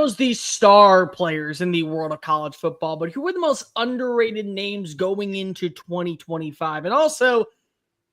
knows the star players in the world of college football, but who are the most underrated names going into 2025? And also,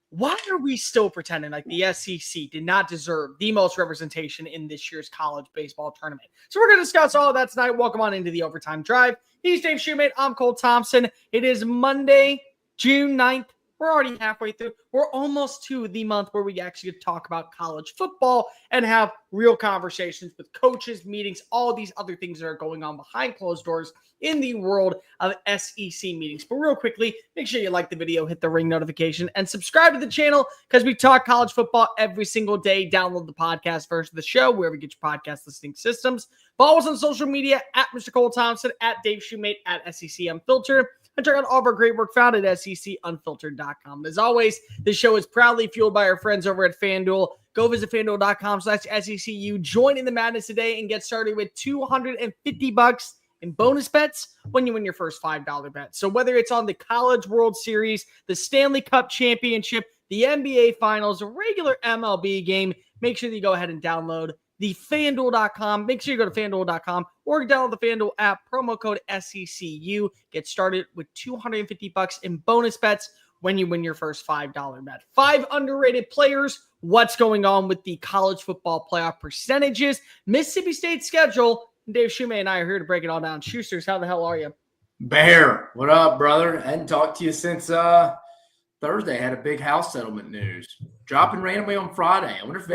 why are we still pretending like the SEC did not deserve the most representation in this year's college baseball tournament? So we're going to discuss all of that tonight. Welcome on into the Overtime Drive. He's Dave Shumate. I'm Cole Thompson. It is Monday, June 9th. We're already halfway through. We're almost to the month where we actually get to talk about college football and have real conversations with coaches, meetings, all these other things that are going on behind closed doors in the world of SEC meetings. But real quickly, make sure you like the video, hit the ring notification, and subscribe to the channel because we talk college football every single day. Download the podcast version of the show, wherever you get your podcast listening systems. Follow us on social media at Mr. Cole Thompson, at Dave Shumate, at SEC Unfiltered. And check out all of our great work found at secunfiltered.com. As always, this show is proudly fueled by our friends over at FANDUEL. Go visit FANDUEL.com/SECU. Join in the madness today and get started with $250 in bonus bets when you win your first $5 bet. So whether it's on the College World Series, the Stanley Cup Championship, the NBA Finals, a regular MLB game, make sure that you go ahead and download the FanDuel.com. Make sure you go to FanDuel.com or download the FanDuel app, promo code SECU. Get started with $250 in bonus bets when you win your first $5 bet. 5 underrated players. What's going on with the college football playoff percentages? Mississippi State's schedule. Dave Shumate and I are here to break it all down. Shoesters, how the hell are you? Bear, what up, brother? I hadn't talked to you since Thursday. I had a big house settlement news. Dropping randomly on Friday. I wonder if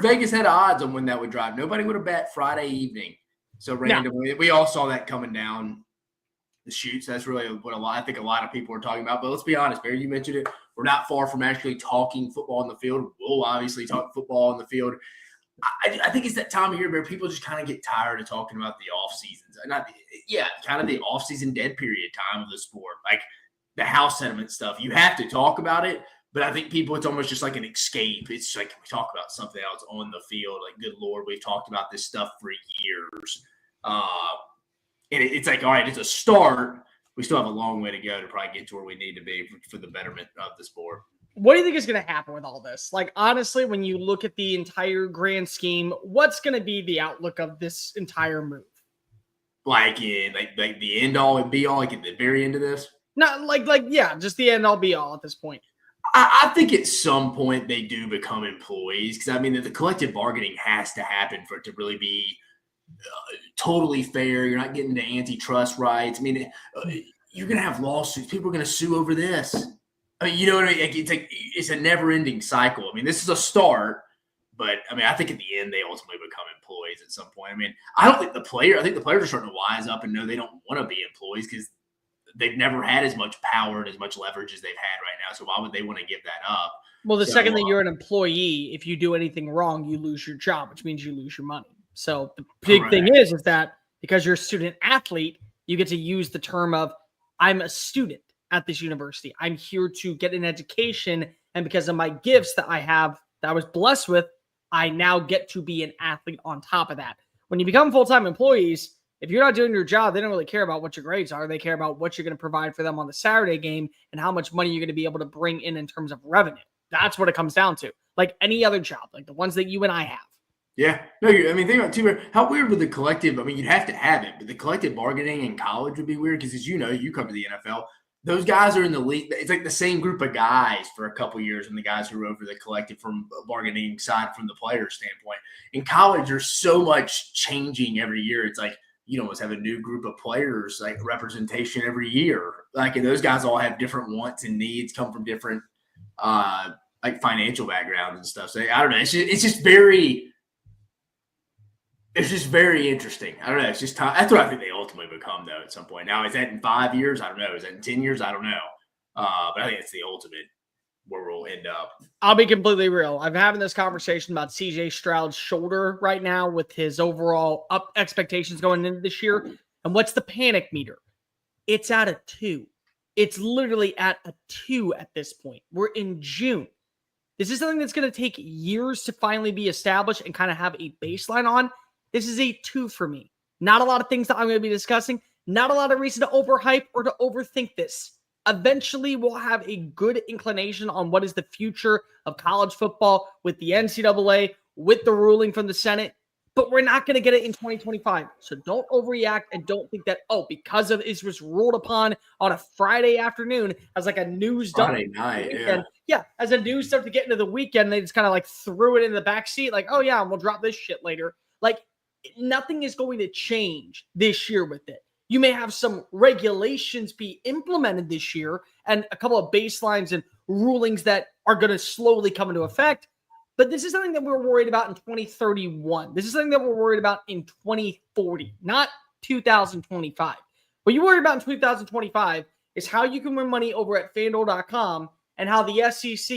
Vegas had odds on when that would drop. Nobody would have bet Friday evening. So randomly, we all saw that coming down the chutes. That's really what I think a lot of people are talking about. But let's be honest, Barry, you mentioned it. We're not far from actually talking football on the field. We'll obviously talk football on the field. I think it's that time of year where people just kind of get tired of talking about the off seasons. Kind of the off season dead period time of the sport, like the house settlement stuff. You have to talk about it, but I think people, it's almost just like an escape. It's like we talk about something else on the field. Like, good Lord, we've talked about this stuff for years, and it's like, all right, it's a start. We still have a long way to go to probably get to where we need to be for the betterment of the sport. What do you think is going to happen with all this? Like, honestly, when you look at the entire grand scheme, what's going to be the outlook of this entire move? Like the end all and be all, like at the very end of this? Not just the end all be all at this point. I think at some point they do become employees, because I mean the collective bargaining has to happen for it to really be totally fair. You're not getting the antitrust rights. I mean, you're going to have lawsuits. People are going to sue over this. I mean, you know what I mean? It's a never-ending cycle. I mean, this is a start, but I mean, I think at the end they ultimately become employees at some point. I mean, I think the players are starting to wise up and know they don't want to be employees because they've never had as much power and as much leverage as they've had right now. So why would they want to give that up? Well, the second that you're an employee, if you do anything wrong, you lose your job, which means you lose your money. So the big thing is that because you're a student athlete, you get to use the term of, I'm a student at this university. I'm here to get an education. And because of my gifts that I have, that I was blessed with, I now get to be an athlete on top of that. When you become full-time employees, if you're not doing your job, they don't really care about what your grades are. They care about what you're going to provide for them on the Saturday game and how much money you're going to be able to bring in terms of revenue. That's what it comes down to. Like any other job, like the ones that you and I have. Yeah. No, think about it too. How weird would the collective, I mean, you'd have to have it, but the collective bargaining in college would be weird because, as you know, you cover the NFL. Those guys are in the league. It's like the same group of guys for a couple of years, and the guys who are over the collective from bargaining side from the player standpoint. In college, there's so much changing every year. It's like you almost have a new group of players, like representation every year. Like, and those guys all have different wants and needs, come from different like financial backgrounds and stuff. So I don't know. It's just very interesting. I don't know. It's just time. That's what I think they ultimately become, though, at some point. Now, is that in 5 years? I don't know. Is that in 10 years? I don't know. But I think it's the ultimate where we'll end up. I'll be completely real. I'm having this conversation about CJ Stroud's shoulder right now with his overall up expectations going into this year. And what's the panic meter? It's at a 2. It's literally at a 2 at this point. We're in June. This is something that's going to take years to finally be established and kind of have a baseline on. This is a 2 for me. Not a lot of things that I'm going to be discussing. Not a lot of reason to overhype or to overthink this. Eventually, we'll have a good inclination on what is the future of college football with the NCAA, with the ruling from the Senate. but we're not going to get it in 2025. So don't overreact and don't think that, because of it was ruled upon on a Friday afternoon as like a news Friday night, as a news stuff to get into the weekend. They just kind of like threw it in the backseat, like, oh yeah, we'll drop this shit later. Like, nothing is going to change this year with it. You may have some regulations be implemented this year and a couple of baselines and rulings that are going to slowly come into effect. But this is something that we're worried about in 2031. This is something that we're worried about in 2040, not 2025. What you worry about in 2025 is how you can win money over at FANDUEL.com and how the SEC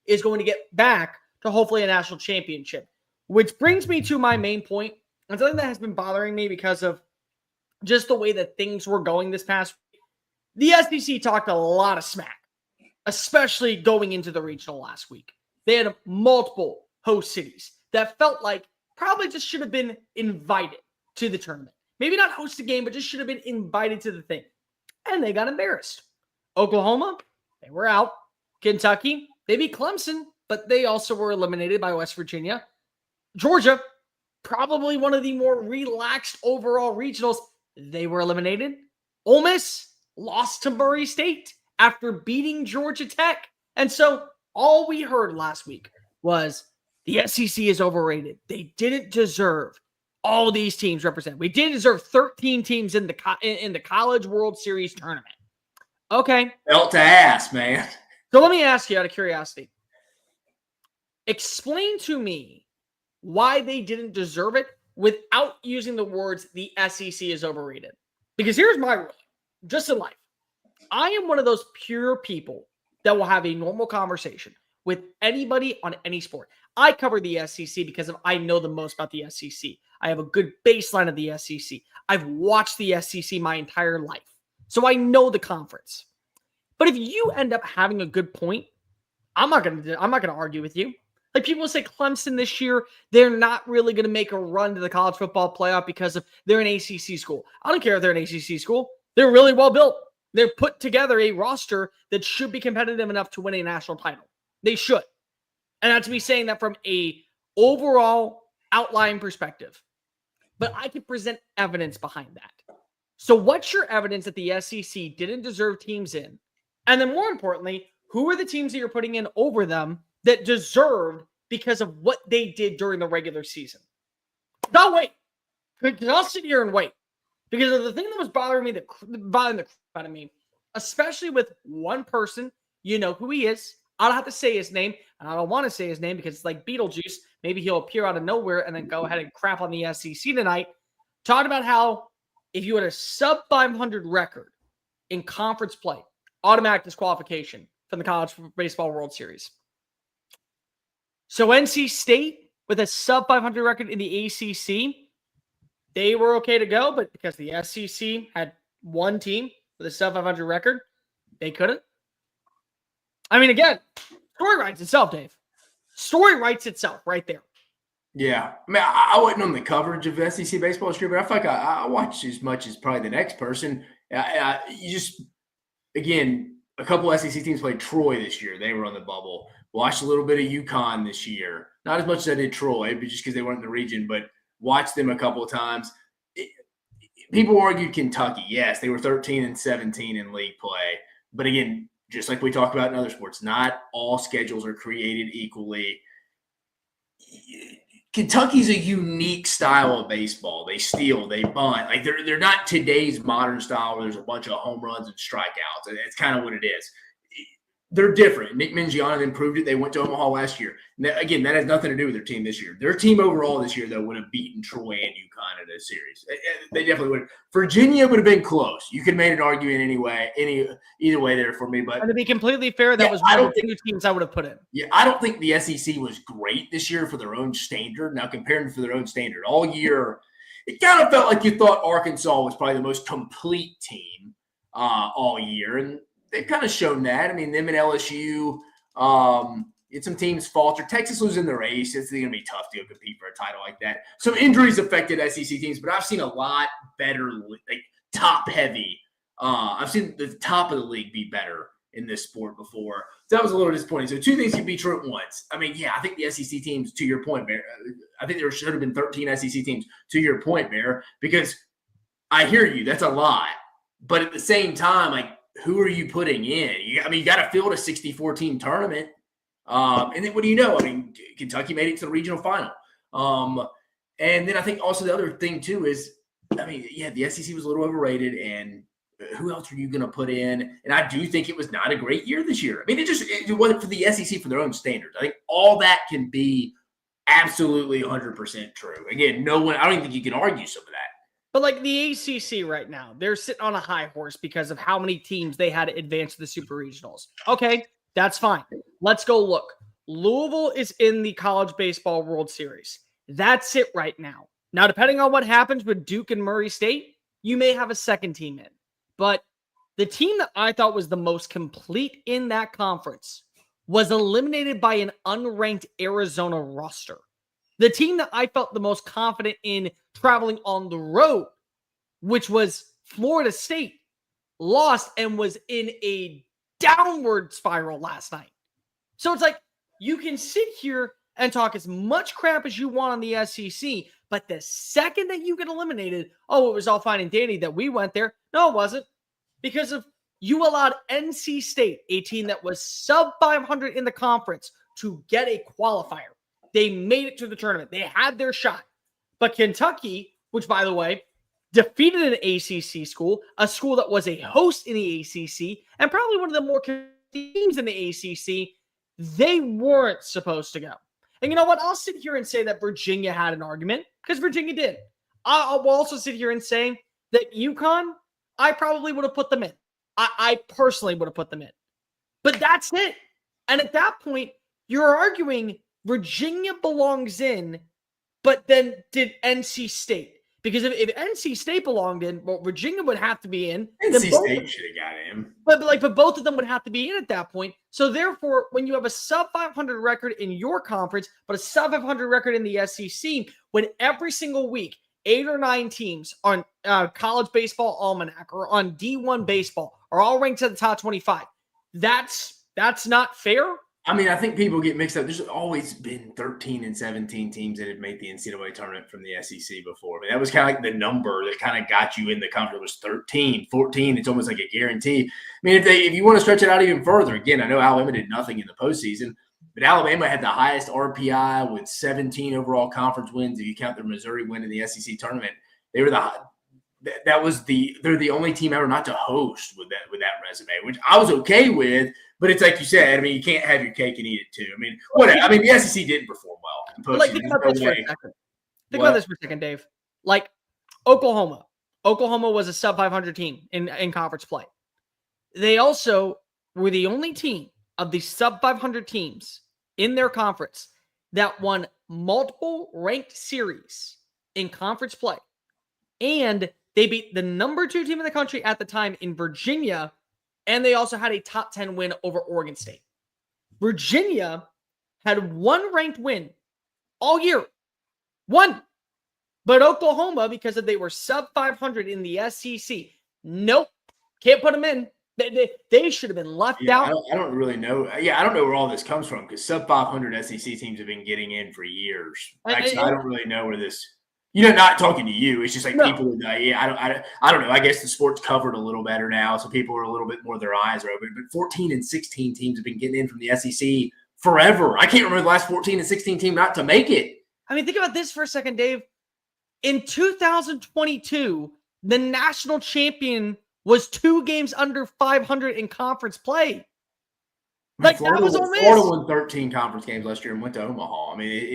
is going to get back to hopefully a national championship. Which brings me to my main point, and something that has been bothering me because of just the way that things were going this past week. The SEC talked a lot of smack, especially going into the regional last week. They had multiple host cities that felt like probably just should have been invited to the tournament. Maybe not host a game, but just should have been invited to the thing. And they got embarrassed. Oklahoma, they were out. Kentucky, they beat Clemson, but they also were eliminated by West Virginia. Georgia, probably one of the more relaxed overall regionals, they were eliminated. Ole Miss lost to Murray State after beating Georgia Tech. And so all we heard last week was the SEC is overrated. They didn't deserve all these teams represented. We didn't deserve 13 teams in the College World Series tournament. Okay. Belt to ass, man. So let me ask you out of curiosity. Explain to me why they didn't deserve it without using the words the SEC is overrated. Because here's my rule, just in life. I am one of those pure people that will have a normal conversation with anybody on any sport. I cover the SEC because I know the most about the SEC. I have a good baseline of the SEC. I've watched the SEC my entire life. So I know the conference. But if you end up having a good point, I'm not gonna argue with you. Like people say Clemson this year, they're not really going to make a run to the college football playoff because they're an ACC school. I don't care if they're an ACC school. They're really well built. They've put together a roster that should be competitive enough to win a national title. They should. And that's me saying that from a overall outline perspective. But I can present evidence behind that. So what's your evidence that the SEC didn't deserve teams in? And then more importantly, who are the teams that you're putting in over them that deserved because of what they did during the regular season? Don't wait. I'll sit here and wait. Because of the thing that was bothering the crap out of me, especially with one person, you know who he is. I don't have to say his name, and I don't want to say his name because it's like Beetlejuice. Maybe he'll appear out of nowhere and then go ahead and crap on the SEC tonight. Talking about how if you had a sub 500 record in conference play, automatic disqualification from the College Baseball World Series. So NC State with a sub 500 record in the ACC, they were okay to go, but because the SEC had one team with a sub 500 record, they couldn't. I mean, again, story writes itself, Dave. Story writes itself right there. Yeah. I mean, I wasn't on the coverage of SEC baseball this year, but I feel like I watched as much as probably the next person. You just, again, a couple SEC teams played Troy this year. They were on the bubble. Watched a little bit of UConn this year. Not as much as I did Troy, but just because they weren't in the region, but watched them a couple of times. People argued Kentucky. Yes, they were 13-17 in league play. But again, just like we talk about in other sports, not all schedules are created equally. Kentucky's a unique style of baseball. They steal, they bunt. Like they're not today's modern style where there's a bunch of home runs and strikeouts. It's kind of what it is. They're different. Nick Mingiano improved it. They went to Omaha last year. Again, that has nothing to do with their team this year. Their team overall this year, though, would have beaten Troy and UConn in a series. They definitely would have. Virginia would have been close. You could have made an argument either way there for me. But and to be completely fair, that was one of the two teams I would have put in. Yeah, I don't think the SEC was great this year for their own standard. Now, comparing for their own standard, all year, it kind of felt like you thought Arkansas was probably the most complete team all year. And they've kind of shown that. I mean, them and LSU, some teams falter. Texas was in the race. It's going to be tough to compete for a title like that. Some injuries affected SEC teams, but I've seen a lot better, like top heavy. I've seen the top of the league be better in this sport before. So that was a little disappointing. So two things can be true at once. I mean, yeah, I think the SEC teams, to your point, Bear, I think there should have been 13 SEC teams, to your point, Bear, because I hear you. That's a lot. But at the same time, like, who are you putting in? You got to field a 64-team tournament. And then what do you know? I mean, Kentucky made it to the regional final. And then I think also the other thing, too, is, I mean, yeah, the SEC was a little overrated, and who else are you going to put in? And I do think it was not a great year this year. I mean, it wasn't for the SEC for their own standards. I think all that can be absolutely 100% true. Again, I don't even think you can argue some of that. But like the ACC right now, they're sitting on a high horse because of how many teams they had to advance to the Super Regionals. Okay, that's fine. Let's go look. Louisville is in the College Baseball World Series. That's it right now. Now, depending on what happens with Duke and Murray State, you may have a second team in. But the team that I thought was the most complete in that conference was eliminated by an unranked Arizona roster. The team that I felt the most confident in traveling on the road, which was Florida State, lost and was in a downward spiral last night. So it's like, you can sit here and talk as much crap as you want on the SEC, but the second that you get eliminated, oh, it was all fine and dandy that we went there. No, it wasn't. Because of you allowed NC State, a team that was sub 500 in the conference, to get a qualifier. They made it to the tournament. They had their shot. But Kentucky, which, by the way, defeated an ACC school, a school that was a host in the ACC, and probably one of the more teams in the ACC, they weren't supposed to go. And you know what? I'll sit here and say that Virginia had an argument, because Virginia did. I'll also sit here and say that UConn, I probably would have put them in. I personally would have put them in. But that's it. And at that point, you're arguing Virginia belongs in, but then did NC State? Because if NC State belonged in, well, Virginia would have to be in. NC State should have got him. But both of them would have to be in at that point. So therefore, when you have a sub 500 record in your conference, but a sub 500 record in the SEC, when every single week 8 or 9 teams on College Baseball Almanac or on D1 Baseball are all ranked at the top 25, that's not fair. I mean, I think people get mixed up. There's always been 13 and 17 teams that had made the NCAA tournament from the SEC before. I mean, that was kind of like the number that kind of got you in the conference. It was 13, 14. It's almost like a guarantee. I mean, if you want to stretch it out even further, again, I know Alabama did nothing in the postseason, but Alabama had the highest RPI with 17 overall conference wins. If you count their Missouri win in the SEC tournament, they were they're the only team ever not to host with that resume, which I was okay with. But it's like you said, I mean, you can't have your cake and eat it too. I mean, whatever. I mean, the SEC didn't perform well. Think about this for a second. Think about this for a second, Dave. Like Oklahoma. Oklahoma was a sub 500 team in conference play. They also were the only team of the sub 500 teams in their conference that won multiple ranked series in conference play. And they beat the number 2 team in the country at the time in Virginia. And they also had a top 10 win over Oregon State. Virginia had 1 ranked win all year. 1. But Oklahoma, because they were sub 500 in the SEC, nope, can't put them in. They should have been left out. I don't really know. Yeah, I don't know where all this comes from, because sub 500 SEC teams have been getting in for years. Actually, I don't really know where this. Not talking to you. It's just like people. I don't know. I guess the sport's covered a little better now, so people are a little bit more. Their eyes are open. But 14 and 16 teams have been getting in from the SEC forever. I can't remember the last 14 and 16 team not to make it. I mean, think about this for a second, Dave. In 2022, the national champion was 2 games under 500 in conference play. Like Florida, that was Ole Miss. Florida won 13 conference games last year and went to Omaha. I mean,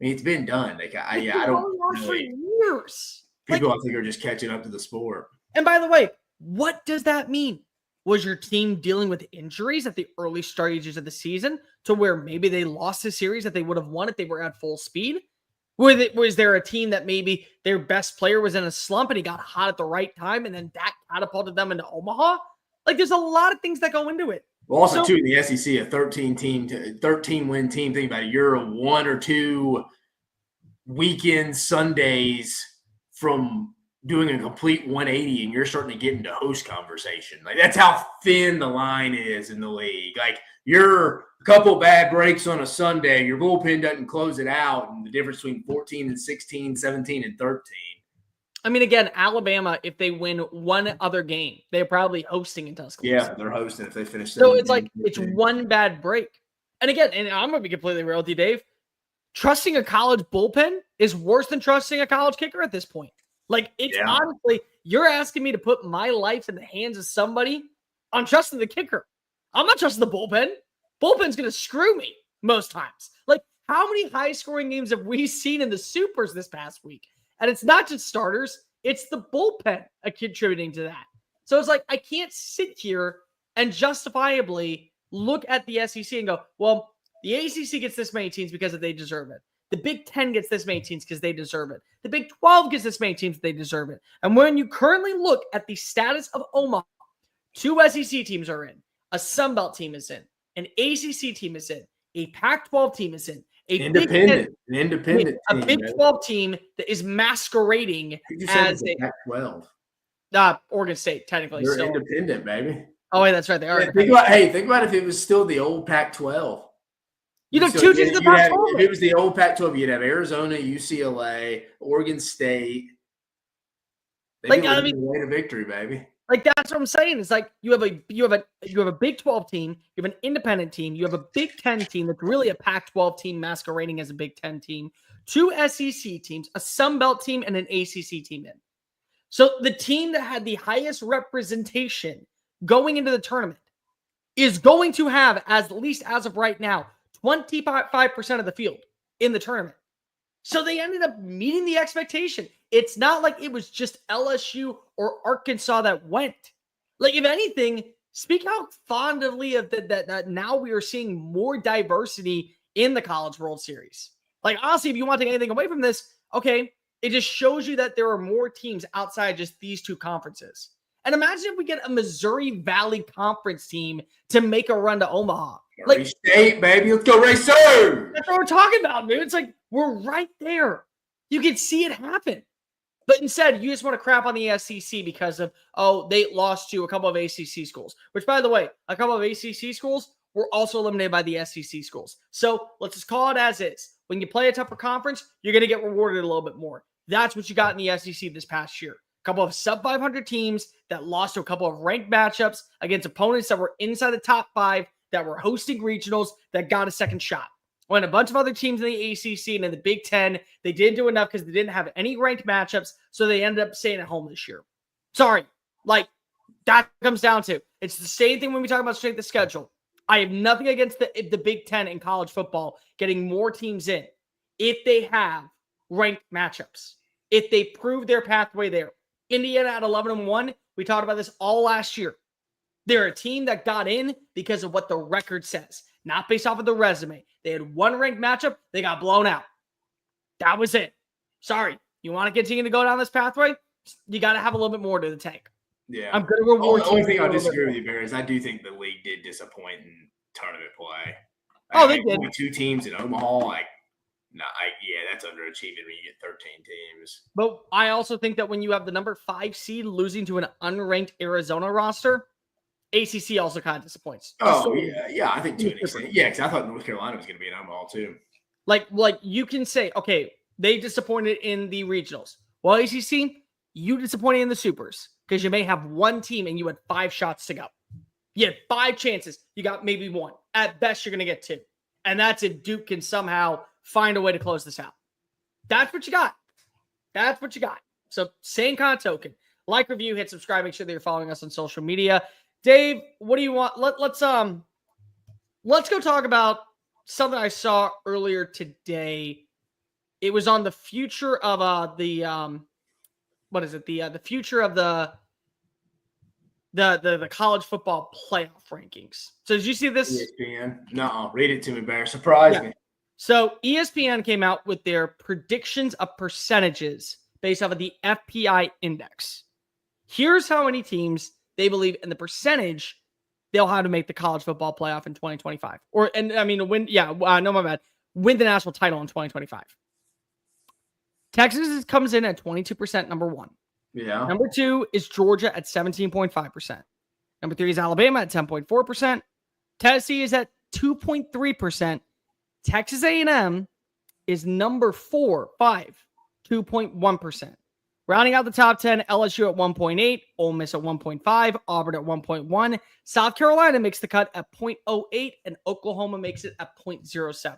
it's been done. Like, I don't really, for years. People, I think, are just catching up to the sport. And by the way, what does that mean? Was your team dealing with injuries at the early stages of the season to where maybe they lost a series that they would have won if they were at full speed? Was there a team that maybe their best player was in a slump and he got hot at the right time and then that catapulted them into Omaha? Like, there's a lot of things that go into it. Well, also, too, in the SEC, a 13-win team, think about it, you're a 1 or 2 weekend Sundays from doing a complete 180 and you're starting to get into host conversation. Like that's how thin the line is in the league. Like you're a couple bad breaks on a Sunday, your bullpen doesn't close it out, and the difference between 14 and 16, 17 and 13. I mean, again, Alabama, if they win one other game, they're probably hosting in Tuscaloosa. Yeah, they're hosting if they finish. So it's like it's one bad break. And again, and I'm going to be completely real with you, Dave. Trusting a college bullpen is worse than trusting a college kicker at this point. Like, it's honestly, you're asking me to put my life in the hands of somebody. I'm trusting the kicker. I'm not trusting the bullpen. Bullpen's going to screw me most times. Like, how many high-scoring games have we seen in the Supers this past week? And it's not just starters. It's the bullpen contributing to that. So it's like, I can't sit here and justifiably look at the SEC and go, well, the ACC gets this many teams because they deserve it. The Big 10 gets this many teams because they deserve it. The Big 12 gets this many teams, they deserve it. And when you currently look at the status of Omaha, 2 SEC teams are in, a Sun Belt team is in, an ACC team is in, a Pac-12 team is in, a Big 12 team that is masquerading as a Pac-12. Oregon State, technically. They're still independent, baby. Oh, wait, that's right. They are. Think about if it was still the old Pac-12. You know, 2 teams in the Pac-12. If it was the old Pac-12, you'd have Arizona, UCLA, Oregon State. They'd be the way to victory, baby. Like, that's what I'm saying. It's like you have a Big 12 team, you have an independent team, you have a Big 10 team that's really a Pac-12 team masquerading as a Big 10 team, 2 SEC teams, a Sun Belt team, and an ACC team in. So the team that had the highest representation going into the tournament is going to have, at least as of right now, 25% of the field in the tournament. So they ended up meeting the expectation. It's not like it was just LSU or Arkansas that went. Like, if anything, speak how fondly of that now we are seeing more diversity in the College World Series. Like, honestly, if you want to take anything away from this, okay, it just shows you that there are more teams outside just these 2 conferences. And imagine if we get a Missouri Valley Conference team to make a run to Omaha. Like, State, baby. Let's go Racers. That's what we're talking about, dude. It's like, we're right there. You can see it happen. But instead, you just want to crap on the SEC because of, they lost to a couple of ACC schools. Which, by the way, a couple of ACC schools were also eliminated by the SEC schools. So let's just call it as is. When you play a tougher conference, you're going to get rewarded a little bit more. That's what you got in the SEC this past year. A couple of sub-500 teams that lost to a couple of ranked matchups against opponents that were inside the top 5, that were hosting regionals, that got a second shot. When a bunch of other teams in the ACC and in the Big 10, they didn't do enough because they didn't have any ranked matchups, so they ended up staying at home this year. Sorry. Like, that comes down to. It's the same thing when we talk about strength of schedule. I have nothing against the Big 10 in college football getting more teams in if they have ranked matchups, if they prove their pathway there. Indiana at 11-1, we talked about this all last year. They're a team that got in because of what the record says, not based off of the resume. They had one ranked matchup, they got blown out. That was it. Sorry. You want to continue to go down this pathway? You got to have a little bit more to the tank. Yeah. I'm going to reward you. The only thing I'll disagree with you, Barry, is I do think the league did disappoint in tournament play. They did. Only 2 teams in Omaha, that's underachieving when you get 13 teams. But I also think that when you have the number 5 seed losing to an unranked Arizona roster, ACC also kind of disappoints. I think to an extent. Yeah, because I thought North Carolina was going to be in Omaha too. Like you can say, okay, they disappointed in the regionals. Well, ACC, you disappointed in the supers because you may have 1 team and you had 5 shots to go. You had 5 chances. You got maybe 1. At best, you're going to get 2. And that's if Duke can somehow find a way to close this out. That's what you got. That's what you got. So same kind of token. Like, review, hit subscribe. Make sure that you're following us on social media. Dave, what do you want? Let's go talk about something I saw earlier today. It was on the future of the future of the college football playoff rankings. So did you see this? ESPN. No, read it to me, Bear. Surprise me. So ESPN came out with their predictions of percentages based off of the FPI index. Here's how many teams they believe in the percentage they'll have to make the college football playoff in 2025. Win the national title in 2025. Texas comes in at 22%, number 1. Yeah. Number 2 is Georgia at 17.5%. Number 3 is Alabama at 10.4%. Tennessee is at 2.3%. Texas A&M is number 2.1%. Rounding out the top 10, LSU at 1.8, Ole Miss at 1.5, Auburn at 1.1, South Carolina makes the cut at 0.08, and Oklahoma makes it at 0.07.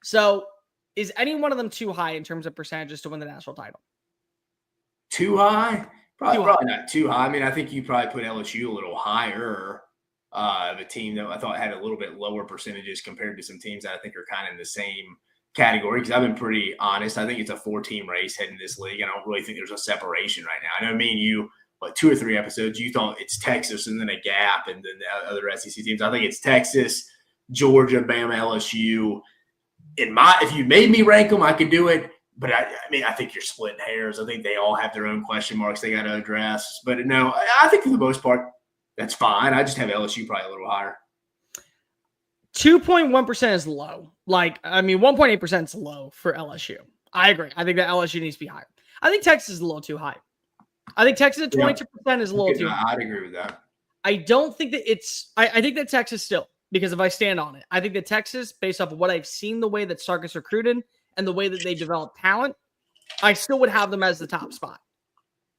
So is any one of them too high in terms of percentages to win the national title? Too high? Probably not too high. I mean, I think you probably put LSU a little higher of a team that I thought had a little bit lower percentages compared to some teams that I think are kind of in the same category, because I've been pretty honest. I think it's a 4-team race heading this league. I don't really think there's a separation right now. I know me and you, 2 or 3 episodes, you thought it's Texas and then a gap and then the other SEC teams. I think it's Texas, Georgia, Bama, LSU. If you made me rank them, I could do it. But I think you're splitting hairs. I think they all have their own question marks they got to address. But no, I think for the most part, that's fine. I just have LSU probably a little higher. 2.1% is low. 1.8% is low for LSU. I agree. I think that LSU needs to be higher. I think Texas is a little too high. I think Texas at 22% is a little too high. I'd agree with that. I don't think that I think that Texas still, because if I stand on it, I think that Texas, based off of what I've seen, the way that Sarkis recruited and the way that they develop talent, I still would have them as the top spot.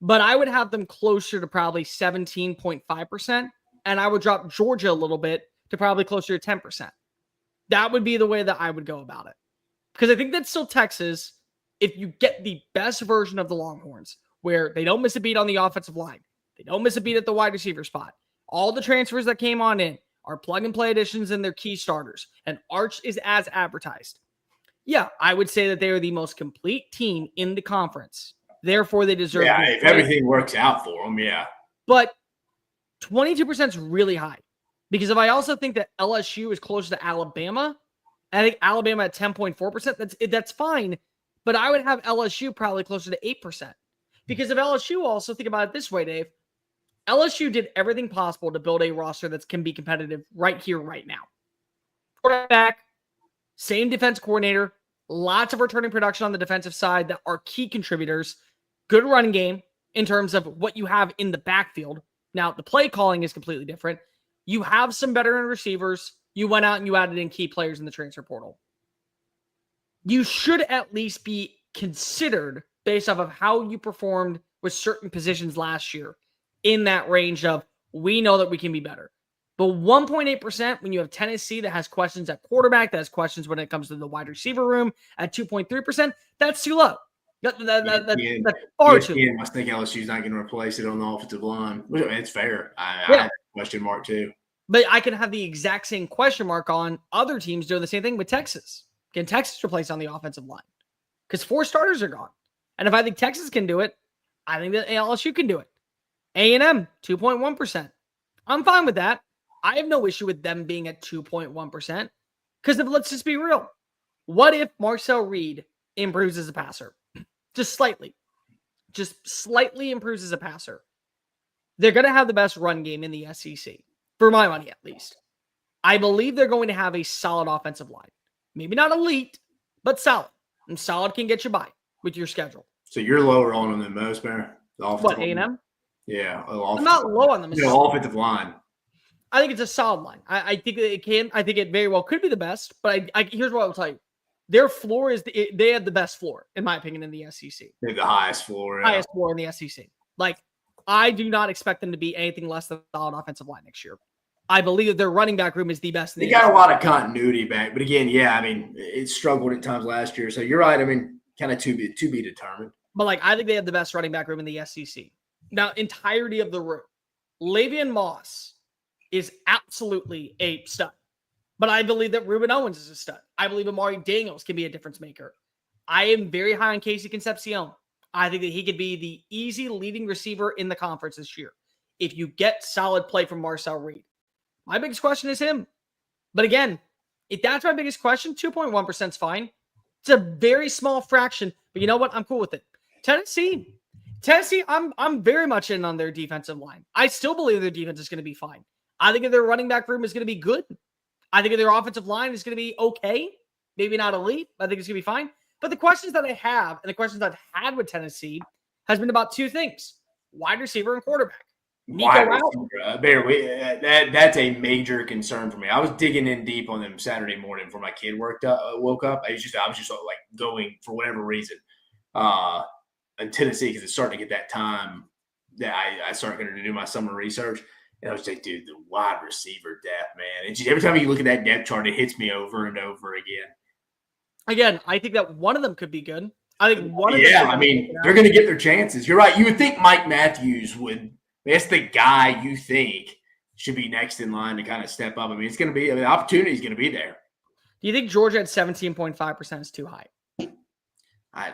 But I would have them closer to probably 17.5%, and I would drop Georgia a little bit to probably closer to 10%. That would be the way that I would go about it. Because I think that's still Texas if you get the best version of the Longhorns, where they don't miss a beat on the offensive line. They don't miss a beat at the wide receiver spot. All the transfers that came on in are plug-and-play additions and their key starters, and Arch is as advertised. Yeah, I would say that they are the most complete team in the conference. Therefore, they deserve. Yeah, if everything works out for them, yeah. But 22% is really high, because if I also think that LSU is closer to Alabama, I think Alabama at 10.4%. That's fine, but I would have LSU probably closer to 8%, because if LSU also think about it this way, Dave, LSU did everything possible to build a roster that can be competitive right here, right now. Quarterback. Same defense coordinator, lots of returning production on the defensive side that are key contributors. Good running game in terms of what you have in the backfield. Now, the play calling is completely different. You have some veteran receivers. You went out and you added in key players in the transfer portal. You should at least be considered based off of how you performed with certain positions last year in that range of, we know that we can be better. But 1.8% when you have Tennessee that has questions at quarterback, that has questions when it comes to the wide receiver room at 2.3%, that's too low. That's far too low. I think LSU's not going to replace it on the offensive line. It's fair. I have a question mark too. But I can have the exact same question mark on other teams doing the same thing with Texas. Can Texas replace on the offensive line? Because 4 starters are gone. And if I think Texas can do it, I think that LSU can do it. A&M, 2.1%. I'm fine with that. I have no issue with them being at 2.1%. Because let's just be real. What if Marcel Reed improves as a passer? Just slightly. Just slightly improves as a passer. They're going to have the best run game in the SEC. For my money, at least. I believe they're going to have a solid offensive line. Maybe not elite, but solid. And solid can get you by with your schedule. So you're lower on them than most, man? What, A&M? Yeah. I'm not low on them. Offensive line. I think it's a solid line. I think it can. I think it very well could be the best. But here's what I'll tell you: their floor is they have the best floor, in my opinion, in the SEC. They have the highest floor. Yeah. Highest floor in the SEC. I do not expect them to be anything less than a solid offensive line next year. I believe that their running back room is the best. They got a lot of continuity back, but again, it struggled at times last year. So you're right. Kind of to be determined. But I think they have the best running back room in the SEC. Now, entirety of the room, Le'Veon Moss is absolutely a stud. But I believe that Reuben Owens is a stud. I believe Amari Daniels can be a difference maker. I am very high on Casey Concepcion. I think that he could be the easy leading receiver in the conference this year if you get solid play from Marcel Reed. My biggest question is him. But again, if that's my biggest question, 2.1% is fine. It's a very small fraction, but you know what? I'm cool with it. Tennessee, I'm very much in on their defensive line. I still believe their defense is going to be fine. I think their running back room is going to be good. I think their offensive line is going to be okay. Maybe not elite, but I think it's going to be fine. But the questions that I have and the questions I've had with Tennessee has been about two things: wide receiver and quarterback. Wide receiver, that's a major concern for me. I was digging in deep on them Saturday morning before my kid woke up. I was just like going for whatever reason in Tennessee because it's starting to get that time that I start going to do my summer research. And I was like, dude, the wide receiver depth, man. And just every time you look at that depth chart, it hits me over and over again. Again, I think that one of them could be good. I think one of them. Yeah, I mean, they're going to get their chances. You're right. You would think Mike Matthews would. That's the guy you think should be next in line to kind of step up. I mean, it's going to be the opportunity is going to be there. Do you think Georgia at 17.5% is too high? I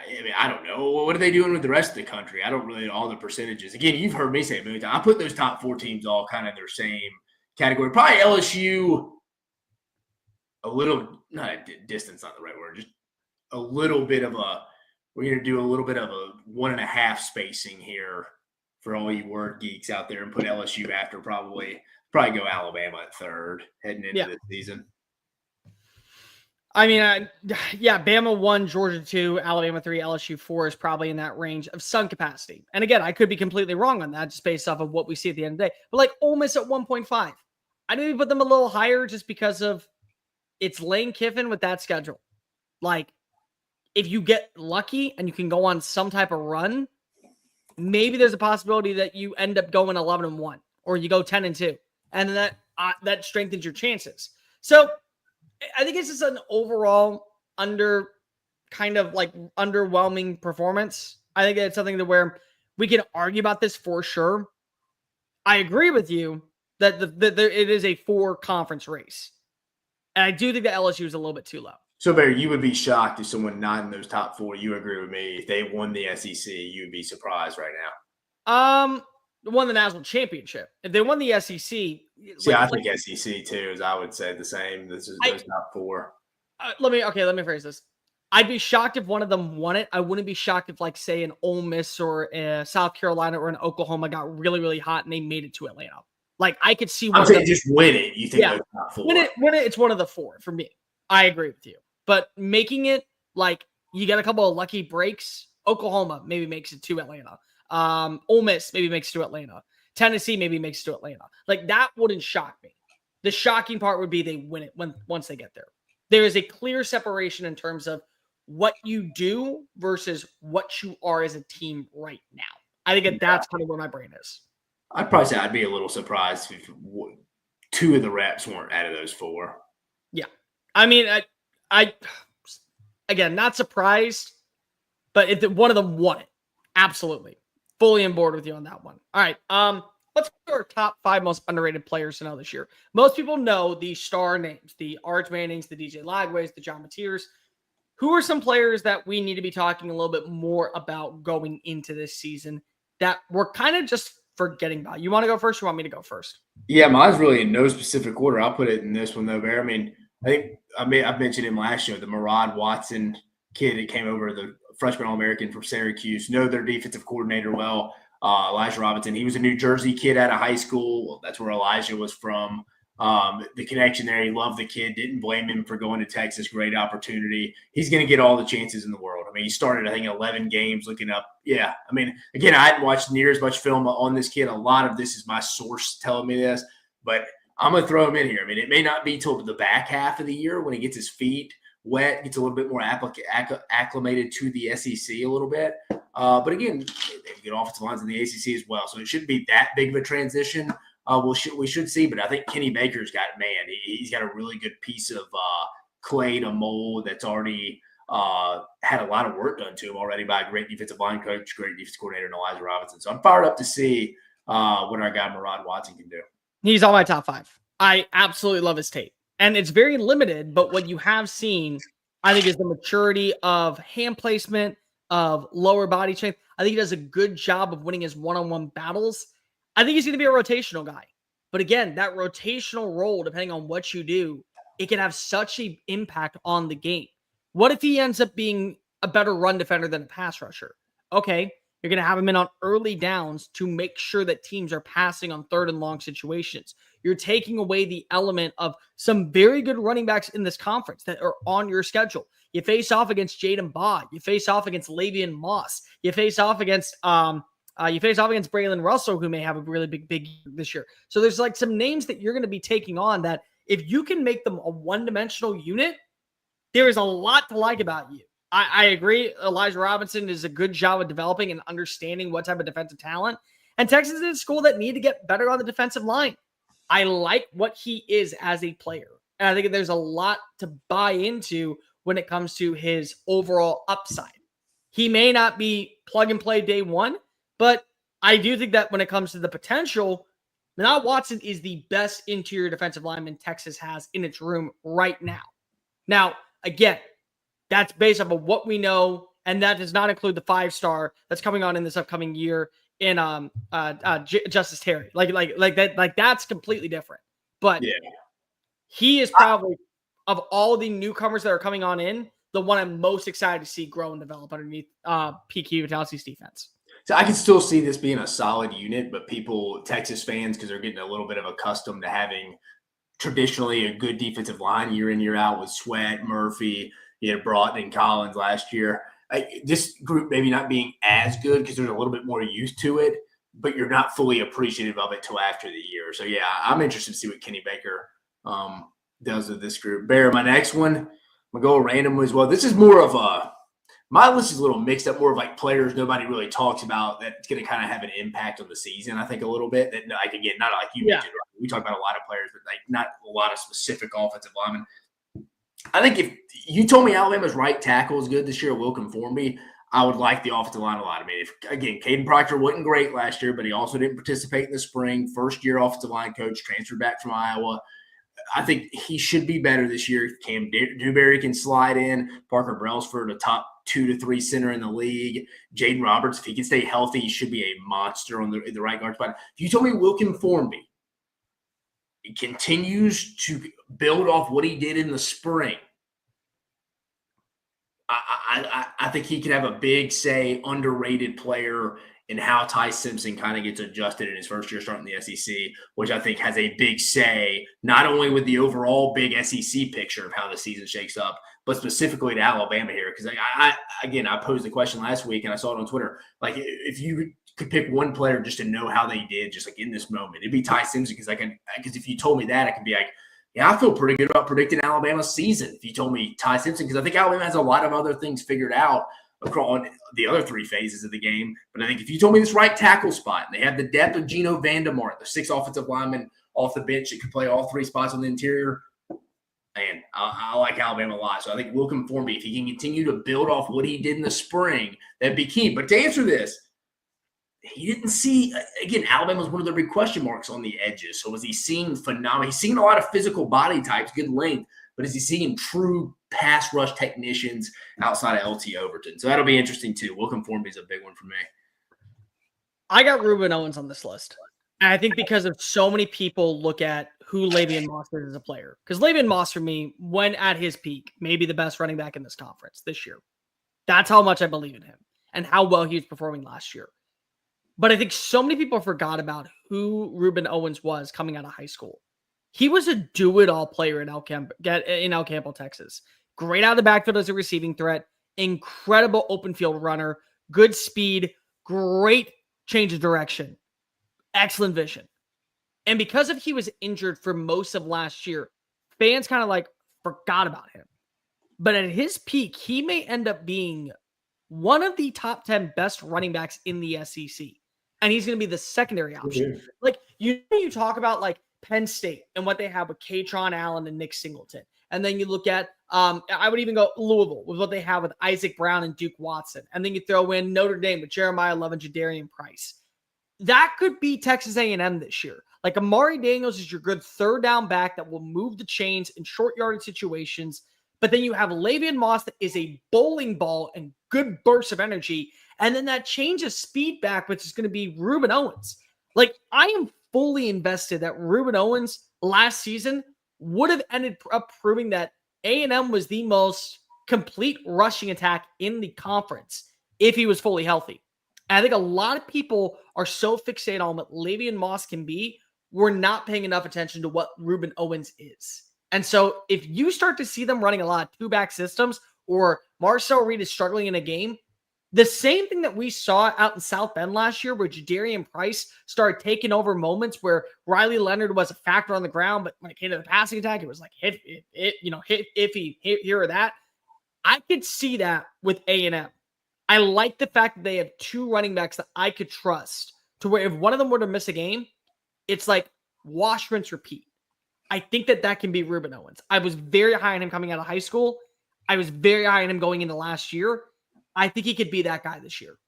mean, I don't know. What are they doing with the rest of the country? I don't really know all the percentages. Again, you've heard me say it a million times. I put those top four teams all kind of in their same category. Probably LSU a little, not distance, not the right word, just a little bit of a, we're going to do a little bit of a 1.5 spacing here for all you word geeks out there and put LSU after probably go Alabama at third heading into the season. I mean, Bama 1, Georgia 2, Alabama 3, LSU 4 is probably in that range of some capacity. And again, I could be completely wrong on that just based off of what we see at the end of the day. But like Ole Miss at 1.5. I maybe put them a little higher just because of it's Lane Kiffin with that schedule. Like, if you get lucky and you can go on some type of run, maybe there's a possibility that you end up going 11-1 or you go 10-2, and then that strengthens your chances. So I think it's just an overall underwhelming performance. I think it's something that where we can argue about this for sure. I agree with you that it is a 4-conference race, and I do think that LSU is a little bit too low. So, Barry, you would be shocked if someone not in those top 4, you agree with me, if they won the SEC, you would be surprised right now. Won the national championship. If they won the SEC. See, I think SEC too, as I would say the same. This is those top 4. Let me phrase this. I'd be shocked if one of them won it. I wouldn't be shocked if, like, say, an Ole Miss or South Carolina or an Oklahoma got really, really hot and they made it to Atlanta. Like, I could see one I'm saying just win it. You think those top 4? Win it, it's one of the 4 for me. I agree with you. But making it, like, you get a couple of lucky breaks. Oklahoma maybe makes it to Atlanta. Ole Miss maybe makes it to Atlanta. Tennessee maybe makes it to Atlanta. Like, that wouldn't shock me. The shocking part would be they win it once they get there. There is a clear separation in terms of what you do versus what you are as a team right now. I think that's kind of where my brain is. I'd probably say I'd be a little surprised if 2 of the reps weren't out of those 4. Yeah. I mean, I again, not surprised, but if one of them won it, absolutely. Fully on board with you on that one. All right. Let's go to our top 5 most underrated players to know this year. Most people know the star names, the Arch Mannings, the DJ Lagways, the John Mateers. Who are some players that we need to be talking a little bit more about going into this season that we're kind of just forgetting about? You want to go first or you want me to go first? Yeah, mine's really in no specific order. I'll put it in this one, though, Bear. I mean, I've mentioned him last year, the Murad Watson kid that came over, the freshman All-American from Syracuse, know their defensive coordinator well, Elijah Robinson. He was a New Jersey kid out of high school. Well, that's where Elijah was from. The connection there, he loved the kid, didn't blame him for going to Texas. Great opportunity. He's going to get all the chances in the world. I mean, he started, I think, 11 games looking up. Yeah, I mean, again, I hadn't watched near as much film on this kid. A lot of this is my source telling me this, but I'm going to throw him in here. I mean, it may not be till the back half of the year when he gets his feet wet, gets a little bit more acclimated to the SEC a little bit. But again, they have good offensive lines in the ACC as well, so it shouldn't be that big of a transition. We should see, but I think Kenny Baker's got, he's got a really good piece of clay to mold that's already had a lot of work done to him already by a great defensive line coach, great defensive coordinator, and Elijah Robinson. So I'm fired up to see what our guy Murad Watson can do. He's on my top 5. I absolutely love his tape. And it's very limited, but what you have seen, I think, is the maturity of hand placement, of lower body strength. I think he does a good job of winning his one-on-one battles. I think he's going to be a rotational guy. But again, that rotational role, depending on what you do, it can have such an impact on the game. What if he ends up being a better run defender than a pass rusher? Okay, you're going to have him in on early downs to make sure that teams are passing on 3rd and long situations. you're taking away the element of some very good running backs in this conference that are on your schedule. You face off against Jaden Baugh. You face off against Lavian Moss. You face off against Braylon Russell, who may have a really big year this year. So there's like some names that you're going to be taking on that if you can make them a one-dimensional unit, there is a lot to like about you. I agree. Elijah Robinson does a good job of developing and understanding what type of defensive talent. And Texas is a school that need to get better on the defensive line. I like what he is as a player. And I think there's a lot to buy into when it comes to his overall upside. He may not be plug and play day one, but I do think that when it comes to the potential, Minot Watson is the best interior defensive lineman Texas has in its room right now. Now, again, that's based off of what we know, and that does not include the 5-star that's coming on in this upcoming year in Justice Terry. Like that's completely different. But he is probably, of all the newcomers that are coming on in, the one I'm most excited to see grow and develop underneath PQ Tennessee defense. So I can still see this being a solid unit, but Texas fans, because they're getting a little bit of accustomed to having traditionally a good defensive line year in, year out with Sweat, Murphy, you had Broughton and Collins last year. This group maybe not being as good because they're a little bit more used to it, but you're not fully appreciative of it till after the year. So, yeah, I'm interested to see what Kenny Baker does with this group. Bear, my next one, I'm going to go random as well. This is more of my list is a little mixed up, more of like players nobody really talks about that's going to kind of have an impact on the season, I think, a little bit. That, like, again, not like you mentioned. Right? We talk about a lot of players, but like not a lot of specific offensive linemen. I think if you told me Alabama's right tackle is good this year, will conform me, I would like the offensive line a lot. I mean, again, Caden Proctor wasn't great last year, but he also didn't participate in the spring. First-year offensive line coach, transferred back from Iowa. I think he should be better this year. Cam Dewberry can slide in. Parker Brailsford, a top 2 to 3 center in the league. Jaden Roberts, if he can stay healthy, he should be a monster in the right guard spot. If you told me Wilkin Formby continues to build off what he did in the spring, I think he could have a big, underrated player in how Ty Simpson kind of gets adjusted in his first year starting the SEC, which I think has a big say, not only with the overall big SEC picture of how the season shakes up, but specifically to Alabama here. Because I posed the question last week and I saw it on Twitter. Like, if you could pick one player just to know how they did, just like in this moment, it'd be Ty Simpson. Because if you told me that, I could be like, yeah, I feel pretty good about predicting Alabama's season. If you told me Ty Simpson, because I think Alabama has a lot of other things figured out across the other 3 phases of the game. But I think if you told me this right tackle spot, and they have the depth of Geno Vandemart, the 6 offensive linemen off the bench that could play all 3 spots on the interior, man, I like Alabama a lot. So I think Wilkin Formby, if he can continue to build off what he did in the spring, that'd be key. But to answer this, he didn't see, again, Alabama was one of the big question marks on the edges. So was he seeing phenomenal? He's seeing a lot of physical body types, good length, but is he seeing true pass rush technicians outside of LT Overton? So that'll be interesting too. Wilkin Formby is a big one for me. I got Ruben Owens on this list. And I think because of so many people look at who Lavian Moss is as a player. Because Lavian Moss, for me, when at his peak, may be the best running back in this conference this year. That's how much I believe in him and how well he was performing last year. But I think so many people forgot about who Ruben Owens was coming out of high school. He was a do-it-all player in El Campo, Texas. Great out of the backfield as a receiving threat. Incredible open field runner. Good speed. Great change of direction. Excellent vision. And because he was injured for most of last year, fans kind of like forgot about him. But at his peak, he may end up being one of the top 10 best running backs in the SEC. And he's going to be the secondary option. Mm-hmm. Like, you talk about like Penn State and what they have with Katron Allen and Nick Singleton. And then you look at, I would even go Louisville with what they have with Isaac Brown and Duke Watson. And then you throw in Notre Dame with Jeremiah Love and Jadarian Price. That could be Texas A&M this year. Like, Amari Daniels is your good third down back that will move the chains in short yardage situations. But then you have Lavian Moss that is a bowling ball and good bursts of energy. And then that change of speed back, which is going to be Ruben Owens. Like, I am fully invested that Ruben Owens last season would have ended up proving that A&M was the most complete rushing attack in the conference if he was fully healthy. And I think a lot of people are so fixated on what Lavian Moss can be we're not paying enough attention to what Ruben Owens is. And so if you start to see them running a lot of two-back systems or Marcel Reed is struggling in a game, the same thing that we saw out in South Bend last year where Jadarian Price started taking over moments where Riley Leonard was a factor on the ground, but when it came to the passing attack, it was like hit iffy, here or that. I could see that with A&M. I like the fact that they have two running backs that I could trust to where if one of them were to miss a game, it's like wash, rinse, repeat. I think that can be Ruben Owens. I was very high on him coming out of high school. I was very high on him going into last year. I think he could be that guy this year.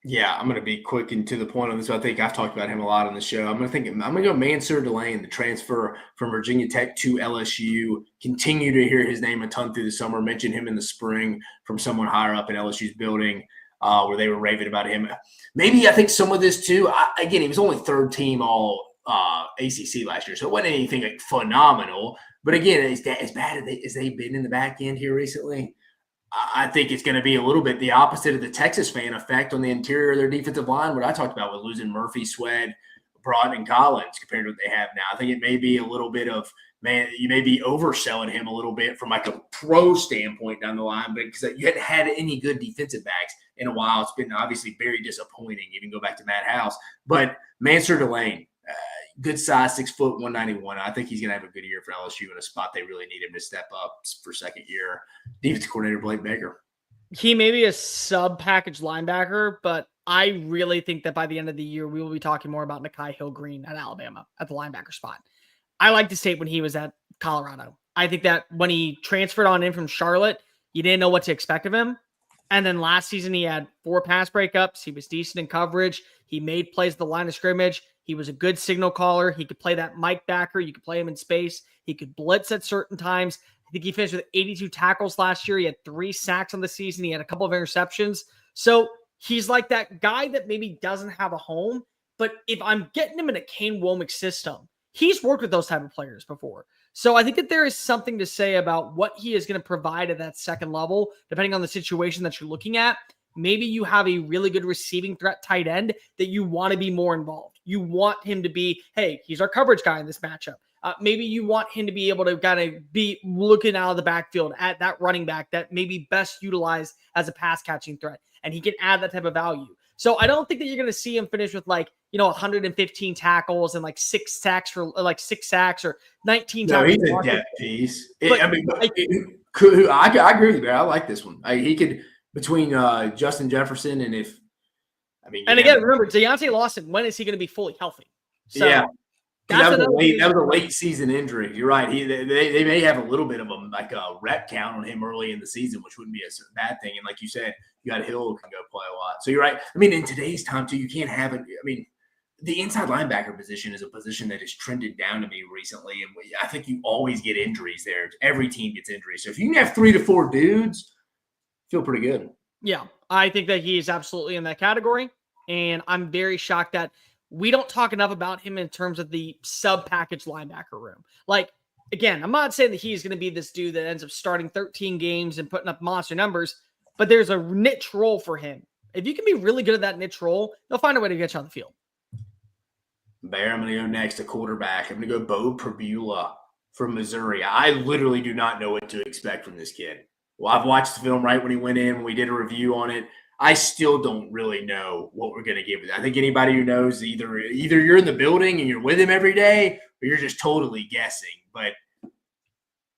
Yeah, I'm going to be quick and to the point on this. I think I've talked about him a lot on the show. I'm going to go Mansour Delane, the transfer from Virginia Tech to LSU. Continue to hear his name a ton through the summer. Mention him in the spring from someone higher up in LSU's building where they were raving about him. Maybe I think some of this too. Again, he was only third team all ACC last year, so it wasn't anything like phenomenal. But again, as bad as they've been in the back end here recently, I think it's going to be a little bit the opposite of the Texas fan effect on the interior of their defensive line, what I talked about with losing Murphy, Sweat, Broughton, and Collins compared to what they have now. I think it may be a little bit of, man, you may be overselling him a little bit from like a pro standpoint down the line, but because you hadn't had any good defensive backs in a while. It's been obviously very disappointing, even go back to Matt House. But Mansour Delane, good size, 6 foot, 191. I think he's going to have a good year for LSU in a spot they really need him to step up for second year. Defensive coordinator Blake Baker. He may be a sub-package linebacker, but I really think that by the end of the year, we will be talking more about Nakai Hill-Green at Alabama at the linebacker spot. I like to state when he was at Colorado. I think that when he transferred on in from Charlotte, you didn't know what to expect of him. And then last season, he had 4 pass breakups. He was decent in coverage. He made plays at the line of scrimmage. He was a good signal caller. He could play that Mike backer. You could play him in space. He could blitz at certain times. I think he finished with 82 tackles last year. He had 3 sacks on the season. He had a couple of interceptions. So he's like that guy that maybe doesn't have a home. But if I'm getting him in a Kane Womack system, he's worked with those type of players before. So I think that there is something to say about what he is going to provide at that second level, depending on the situation that you're looking at. Maybe you have a really good receiving threat tight end that you want to be more involved. You want him to be, hey, he's our coverage guy in this matchup. Maybe you want him to be able to kind of be looking out of the backfield at that running back that may be best utilized as a pass catching threat. And he can add that type of value. So I don't think that you're going to see him finish with 115 tackles and 6 sacks or 19 tackles. No, he's a depth piece. I agree with you, man. I like this one. He could between Justin Jefferson and remember Deontay Lawson. When is he going to be fully healthy? So, yeah. That was a late season injury. You're right. They may have a little bit of a rep count on him early in the season, which wouldn't be a bad thing. And like you said, you got Hill who can go play a lot. So you're right. In today's time too, you can't have it. The inside linebacker position is a position that has trended down to me recently, and I think you always get injuries there. Every team gets injuries. So if you can have 3 to 4 dudes, feel pretty good. Yeah, I think that he is absolutely in that category, and I'm very shocked that we don't talk enough about him in terms of the sub-package linebacker room. Again, I'm not saying that he's going to be this dude that ends up starting 13 games and putting up monster numbers, but there's a niche role for him. If you can be really good at that niche role, they'll find a way to get you on the field. Bear, I'm going to go next to quarterback. I'm going to go Bo Pribula from Missouri. I literally do not know what to expect from this kid. Well, I've watched the film right when he went in, when we did a review on it. I still don't really know what we're going to give it. I think anybody who knows, either you're in the building and you're with him every day, or you're just totally guessing. But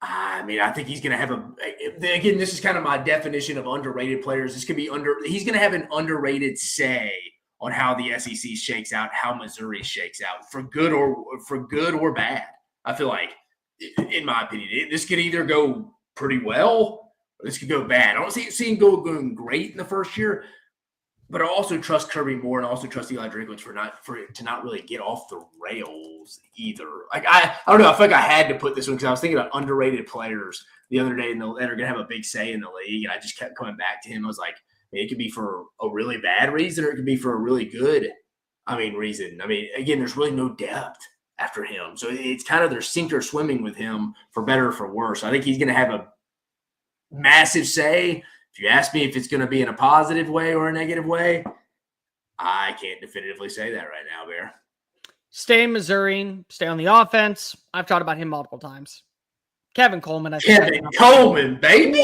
I think he's going to have again, this is kind of my definition of underrated players. He's going to have an underrated say on how the SEC shakes out, how Missouri shakes out, for good or bad. I feel like, in my opinion, this could either go pretty well, this could go bad. I don't see him going great in the first year, but I also trust Kirby Moore and also trust Eli Drinkwitz for it to not really get off the rails either. I don't know. I feel like I had to put this one because I was thinking about underrated players the other day that are going to have a big say in the league, and I just kept coming back to him. I was like, it could be for a really bad reason or it could be for a really good reason. Again, there's really no depth after him. So it's kind of their sink or swimming with him for better or for worse. I think he's going to have a massive say. If you ask me if it's going to be in a positive way or a negative way, I can't definitively say that right now, Bear. Stay in Missouri, stay on the offense. I've talked about him multiple times. Kevin Coleman. Kevin Coleman, baby.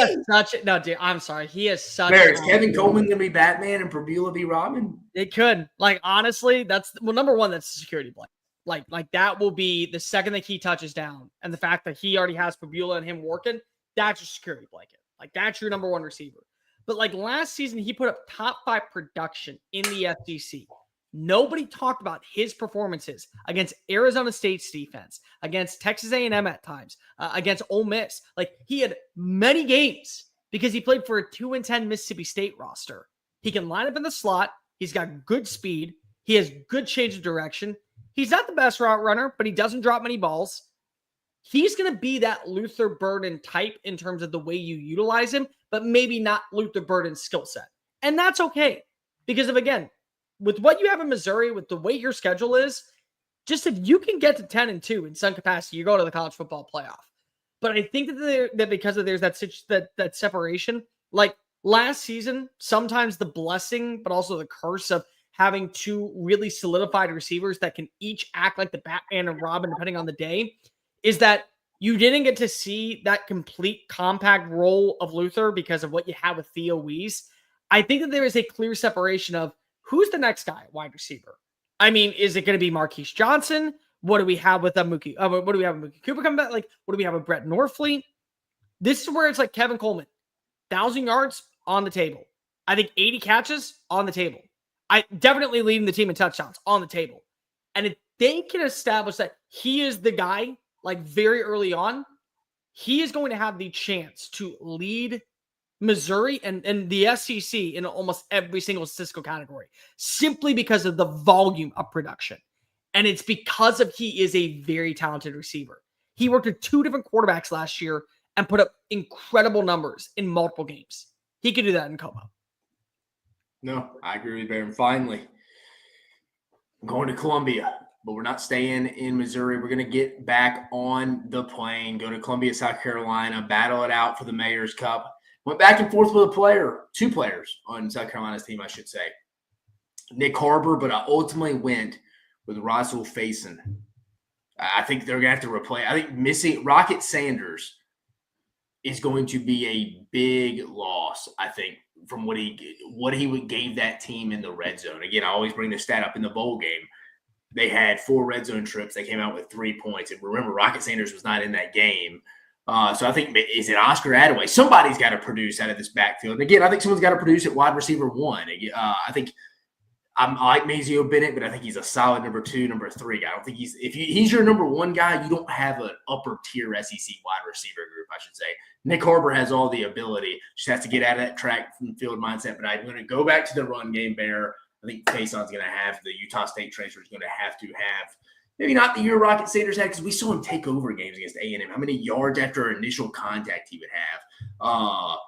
No, dude, I'm sorry. He is such Is Kevin Coleman going to be Batman and Provula be Robin? It could. Like, honestly, number one, that's a security blanket. Like that will be the second that he touches down. And the fact that he already has Provula and him working, that's your security blanket. Like, that's your number one receiver. But like last season, he put up top 5 production in the SEC. Nobody talked about his performances against Arizona State's defense, against Texas A&M at times, against Ole Miss. Like, he had many games because he played for a 2-10 Mississippi State roster. He can line up in the slot. He's got good speed. He has good change of direction. He's not the best route runner, but he doesn't drop many balls. He's going to be that Luther Burden type in terms of the way you utilize him, but maybe not Luther Burden's skill set. And that's okay. Because again, with what you have in Missouri, with the way your schedule is, just if you can get to 10-2 in some capacity, you go to the college football playoff. But I think that because of there's that separation, like last season, sometimes the blessing, but also the curse of having 2 really solidified receivers that can each act like the Batman and Robin, depending on the day, is that you didn't get to see that complete compact role of Luther because of what you have with Theo Weiss. I think that there is a clear separation of who's the next guy, wide receiver. I mean, is it going to be Marquise Johnson? What do we have with Mookie? What do we have with Mookie Cooper coming back? Like, what do we have with Brett Norfleet? This is where it's like Kevin Coleman, 1,000 yards on the table. I think 80 catches on the table. I definitely leading the team in touchdowns on the table. And if they can establish that he is the guy, like very early on, he is going to have the chance to lead Missouri and the SEC in almost every single statistical category, simply because of the volume of production. And it's because of he is a very talented receiver. He worked with 2 different quarterbacks last year and put up incredible numbers in multiple games. He could do that in Como. No, I agree with you, Baron. Finally, I'm going to Columbia, but we're not staying in Missouri. We're going to get back on the plane, go to Columbia, South Carolina, battle it out for the Mayor's Cup. Went back and forth with 2 players on South Carolina's team, I should say. Nick Harbor, but I ultimately went with Russell Faison. I think they're going to have to replace. I think missing Rocket Sanders is going to be a big loss, I think, from what he gave that team in the red zone. Again, I always bring this stat up in the bowl game. They had 4 red zone trips. They came out with 3 points. And remember, Rocket Sanders was not in that game. So I think, is it Oscar Adaway? Somebody's got to produce out of this backfield. And again, I think someone's got to produce at wide receiver 1. I think I like Mazio Bennett, but I think he's a solid number 2, number 3 guy. I don't think if he's your number 1 guy, you don't have an upper tier SEC wide receiver group, I should say. Nick Harbor has all the ability, just has to get out of that track from field mindset. But I'm going to go back to the run game, Bear. I think Faison's going to have the Utah State transfer is going to have maybe not the year Rocket Sanders had, because we saw him take over games against A&M. How many yards after initial contact he would have?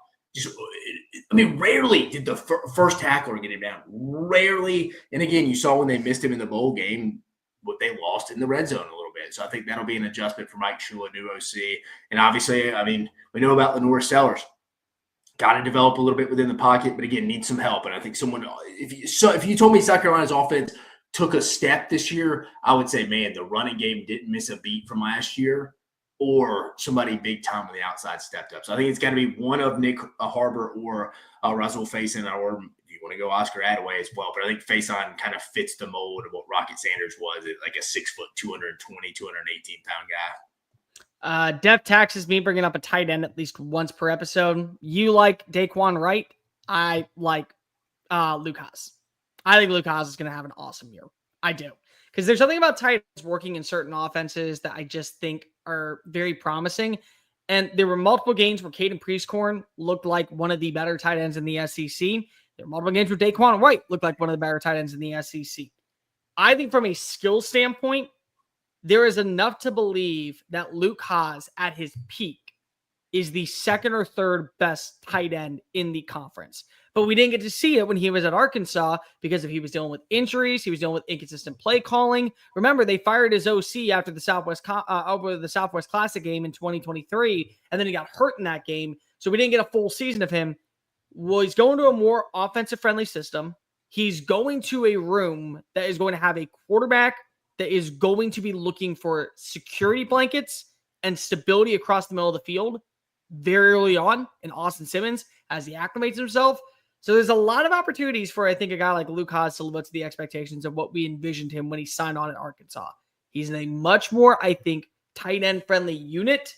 Rarely did the first tackler get him down. Rarely. And again, you saw when they missed him in the bowl game, what they lost in the red zone a little bit. So I think that'll be an adjustment for Mike Shula, new OC. And obviously, we know about Lenore Sellers. Got to develop a little bit within the pocket, but again, needs some help. And I think if you told me South Carolina's offense took a step this year, I would say, man, the running game didn't miss a beat from last year, or somebody big time on the outside stepped up. So I think it's got to be one of Nick Harbor or Russell Faison, or if you want to go Oscar Adaway as well. But I think Faison kind of fits the mold of what Rocket Sanders was, like a 6 foot, 220, 218 pound guy. Dev taxes me bringing up a tight end at least once per episode. You like Daquan Wright? I like Luke Haas. I think Luke Haas is going to have an awesome year. I do. Because there's something about tight ends working in certain offenses that I just think are very promising. And there were multiple games where Caden Priestcorn looked like one of the better tight ends in the SEC. There were multiple games where Daquan Wright looked like one of the better tight ends in the SEC. I think from a skill standpoint, there is enough to believe that Luke Haas at his peak is the 2nd or 3rd best tight end in the conference. But we didn't get to see it when he was at Arkansas because he was dealing with injuries. He was dealing with inconsistent play calling. Remember, they fired his OC after the Southwest Classic game in 2023, and then he got hurt in that game. So we didn't get a full season of him. Well, he's going to a more offensive-friendly system. He's going to a room that is going to have a quarterback that is going to be looking for security blankets and stability across the middle of the field very early on, and Austin Simmons as he acclimates himself. So there's a lot of opportunities for, I think, a guy like Luke Haas to live up to the expectations of what we envisioned him when he signed on at Arkansas. He's in a much more, I think, tight end friendly unit.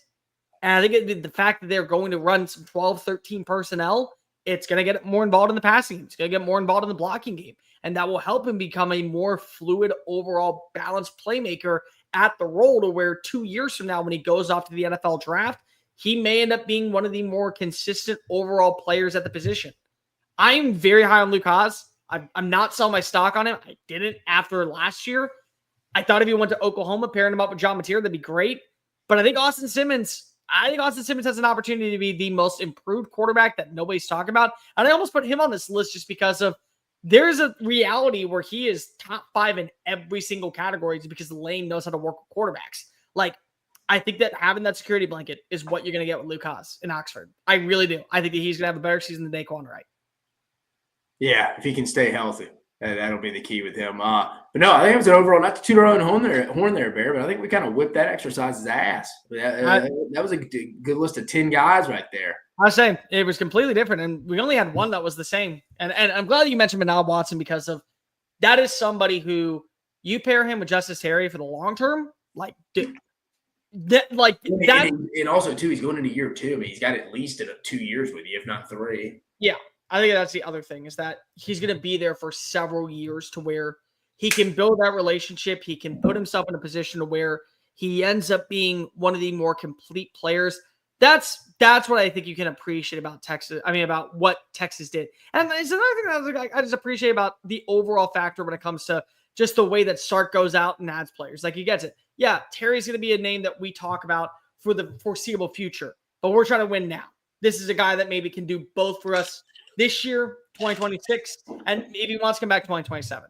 And I think the fact that they're going to run some 12, 13 personnel, it's going to get more involved in the passing game. It's going to get more involved in the blocking game. And that will help him become a more fluid, overall balanced playmaker at the role, to where 2 years from now, when he goes off to the NFL draft, he may end up being one of the more consistent overall players at the position. I'm very high on Luke Haas. I'm not selling my stock on him. I didn't after last year. I thought if he went to Oklahoma, pairing him up with John Mateer, that'd be great. But I think Austin Simmons has an opportunity to be the most improved quarterback that nobody's talking about. And I almost put him on this list just because of there's a reality where he is top 5 in every single category because Lane knows how to work with quarterbacks. Like, I think that having that security blanket is what you're going to get with Luke Haas in Oxford. I really do. I think that he's going to have a better season than Daquan Wright. Yeah, if he can stay healthy, that'll be the key with him. But no, I think it was an overall, not to toot our own horn there, Bear, but I think we kind of whipped that exercise's ass. That was a good list of 10 guys right there. I was saying it was completely different, and we only had one that was the same. And I'm glad you mentioned Manal Watson, because of that is somebody who you pair him with Justice Terry for the long term, like, dude. And also too, he's going into year 2. I mean, he's got at least 2 years with you, if not 3. Yeah, I think that's the other thing, is that he's going to be there for several years, to where he can build that relationship. He can put himself in a position to where he ends up being one of the more complete players. That's what I think you can appreciate about Texas. I mean, about what Texas did. And it's another thing I just appreciate about the overall factor when it comes to just the way that Sark goes out and adds players. Like, he gets it. Yeah, Terry's going to be a name that we talk about for the foreseeable future, but we're trying to win now. This is a guy that maybe can do both for us this year, 2026, and maybe wants to come back 2027.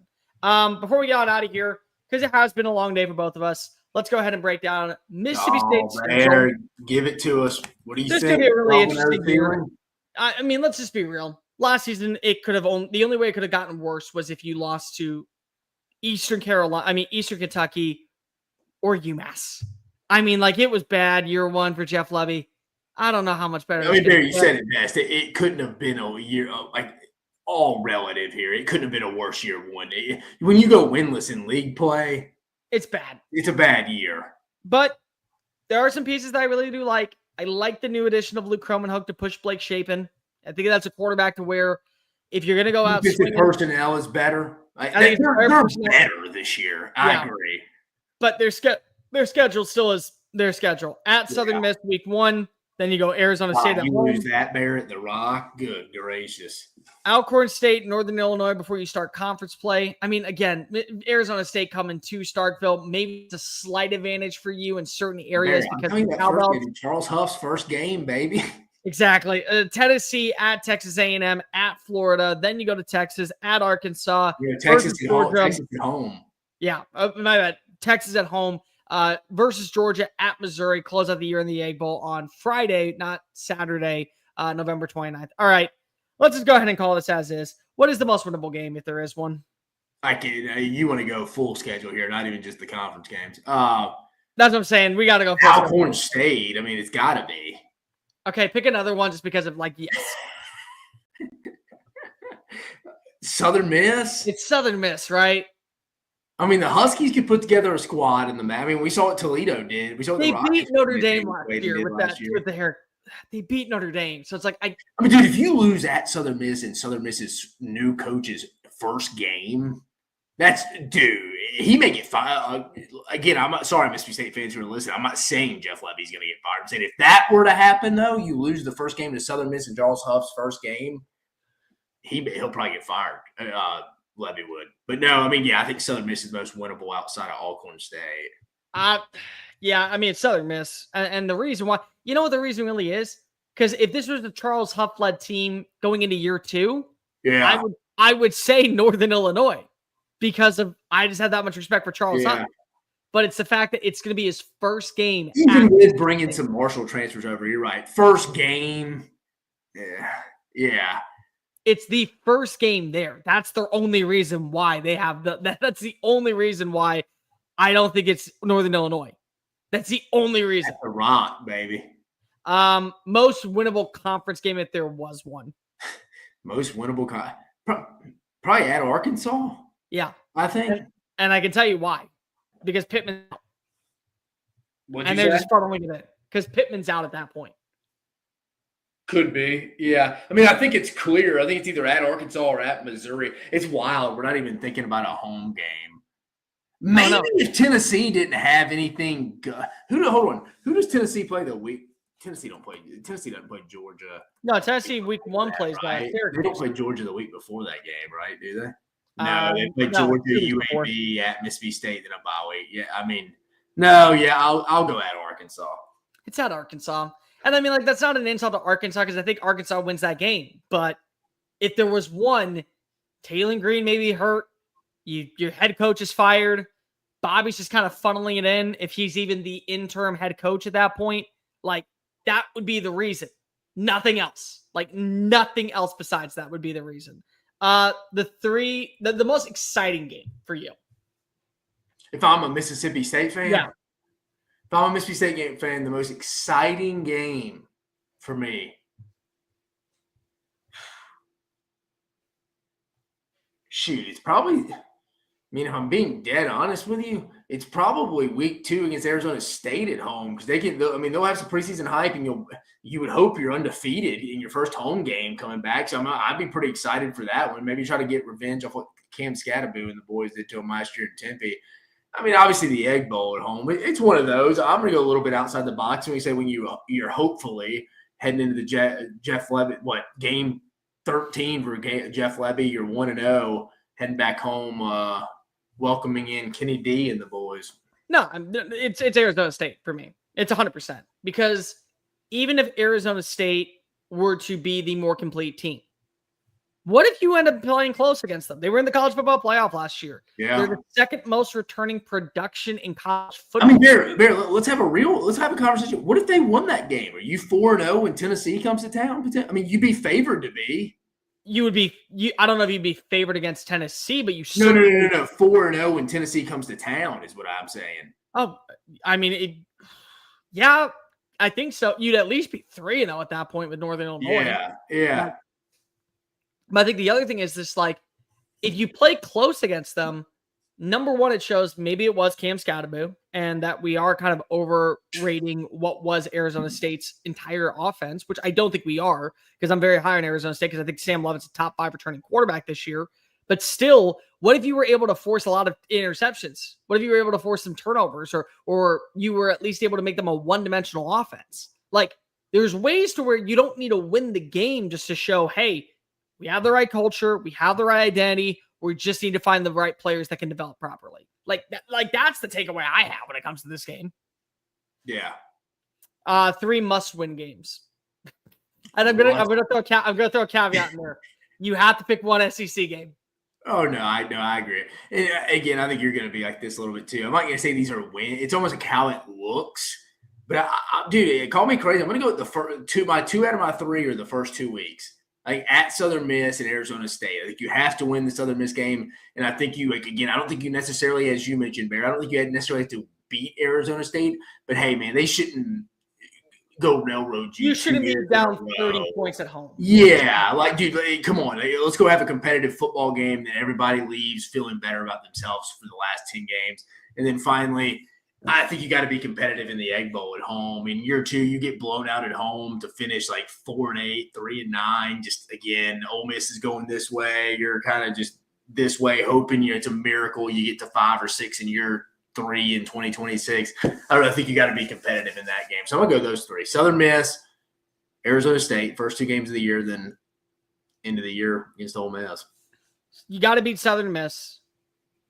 Before we get on out of here, because it has been a long day for both of us, let's go ahead and break down Mississippi State. Give it to us. What do you think? This could be a really interesting year. I mean, let's just be real. Last season, the only way it could have gotten worse was if you lost to Eastern Kentucky, or UMass. I mean, like, it was bad year 1 for Jeff Lebby. I don't know how much better. I mean, Barry, you said it best. It couldn't have been a year, like, all relative here. It couldn't have been a worse year 1. When you go winless in league play, it's bad. It's a bad year. But there are some pieces that I really do like. I like the new addition of Luke Cromanhook to push Blake Shapen. I think that's a quarterback to where, if you're going to go out swinging, the personnel is better. I think they're better this year. I agree. But their schedule still is their schedule. At Southern Miss week 1, then you go Arizona State at home. You lose that, Barrett, the Rock. Good gracious. Alcorn State, Northern Illinois before you start conference play. I mean, again, Arizona State coming to Starkville. Maybe it's a slight advantage for you in certain areas because Charles Huff's first game, baby. Exactly. Tennessee at Texas A&M, at Florida. Then you go to Texas, at Arkansas. Texas at home. Yeah, my bad. Texas at home versus Georgia at Missouri. Close out the year in the Egg Bowl on Friday, not Saturday, November 29th. All right, let's just go ahead and call this as is. What is the most winnable game, if there is one? You want to go full schedule here, not even just the conference games. That's what I'm saying. We got to go full Alcorn State. I mean, it's got to be. Okay, pick another one just because of, like, yes. Southern Miss? It's Southern Miss, right? I mean, the Huskies could put together a squad in the map. I mean, we saw what Toledo did. We saw they beat Notre Dame last year with the hair. They beat Notre Dame, so it's like I mean, dude, if you lose at Southern Miss and Southern Miss's new coach's first game, he may get fired. Again, I'm not sorry, Mississippi State fans who are listening. I'm not saying Jeff Lebby's going to get fired. I'm saying if that were to happen, though, you lose the first game to Southern Miss and Charles Huff's first game, he'll probably get fired. Levy would. But no, I mean, yeah, I think Southern Miss is most winnable outside of Alcorn State. Yeah, I mean, it's Southern Miss. And the reason why, you know what the reason really is? Because if this was the Charles Huff-led team going into year 2, I would say Northern Illinois because I just had that much respect for Charles Huff. But it's the fact that it's going to be his first game. Even with bringing some Marshall transfers over, you're right. First game. Yeah. It's the first game there. That's the only reason why they have that's the only reason why I don't think it's Northern Illinois. That's the only reason. That's a rock, baby. Most winnable conference game if there was one. Most winnable probably at Arkansas. Yeah, I think. And I can tell you why. Because Pittman's out. And they're just funneling it because Pittman's out at that point. Could be. Yeah. I mean, I think it's clear. I think it's either at Arkansas or at Missouri. It's wild. We're not even thinking about a home game. Maybe if Tennessee didn't have anything good. Hold on. Who does Tennessee play the week? Tennessee doesn't play Georgia. No, Tennessee week 1 plays by Syracuse. They don't play Georgia the week before that game, right? Do they? No, they play Georgia, UAB at Mississippi State, then a bye week. Yeah, I mean, no, yeah, I'll go at Arkansas. It's at Arkansas. And I mean, like, that's not an insult to Arkansas because I think Arkansas wins that game. But if there was one, Taylor Green maybe hurt, your head coach is fired, Bobby's just kind of funneling it in if he's even the interim head coach at that point, like, that would be the reason. Nothing else. Like, nothing else besides that would be the reason. The most exciting game for you. If I'm a Mississippi State fan? Yeah. If I'm a Mississippi State fan, the most exciting game for me. Shoot, it's probably, I mean, if I'm being dead honest with you, it's probably week 2 against Arizona State at home because they'll have some preseason hype, and you would hope you're undefeated in your first home game coming back. So I'd be pretty excited for that one. Maybe try to get revenge off what Cam Scatterbo and the boys did to him last year in Tempe. I mean, obviously the Egg Bowl at home. It's one of those. I'm going to go a little bit outside the box when you say when you're hopefully heading into the Jeff Levy, game 13 for Jeff Levy, you're 1-0, heading back home, welcoming in Kenny D and the boys. No, it's Arizona State for me. It's 100% because even if Arizona State were to be the more complete team, what if you end up playing close against them? They were in the college football playoff last year. Yeah. They're the second most returning production in college football. I mean, Bear, let's have a conversation. What if they won that game? Are you 4-0 when Tennessee comes to town? I mean, you'd be favored to be. You would be. I don't know if you'd be favored against Tennessee, but you. No. 4-0 when Tennessee comes to town is what I'm saying. Oh, I mean, yeah, I think so. You'd at least be 3-0 at that point with Northern Illinois. Yeah. But I think the other thing is this, like, if you play close against them, number one, it shows maybe it was Cam Scatterbo and that we are kind of overrating what was Arizona State's entire offense, which I don't think we are because I'm very high on Arizona State because I think Sam Levitt's a top 5 returning quarterback this year. But still, what if you were able to force a lot of interceptions? What if you were able to force some turnovers or you were at least able to make them a one-dimensional offense? Like, there's ways to where you don't need to win the game just to show, hey, we have the right culture. We have the right identity. We just need to find the right players that can develop properly. Like that's the takeaway I have when it comes to this game. Yeah. 3 must-win games. And I'm gonna throw a caveat in there. You have to pick one SEC game. Oh no, I agree. And again, I think you're gonna be like this a little bit too. I'm not gonna say these are wins. It's almost like how it looks. But dude, call me crazy. I'm gonna go with the first two. My 2 out of my 3 are the first 2 weeks. Like at Southern Miss and Arizona State. I think you have to win the Southern Miss game. And I think I don't think you necessarily, as you mentioned, Bear, I don't think you necessarily have to beat Arizona State. But hey, man, they shouldn't go railroad you. You shouldn't be down 30 points at home. Yeah. Like, dude, come on. Let's go have a competitive football game that everybody leaves feeling better about themselves for the last 10 games. And then finally, I think you got to be competitive in the Egg Bowl at home. In year 2, you get blown out at home to finish like 4-8, 3-9. Just again, Ole Miss is going this way. You're kind of just this way, hoping it's a miracle you get to 5 or 6 in year 3 in 2026. I don't know. I think you got to be competitive in that game. So I'm gonna go those 3: Southern Miss, Arizona State, first 2 games of the year, then end of the year against Ole Miss. You got to beat Southern Miss.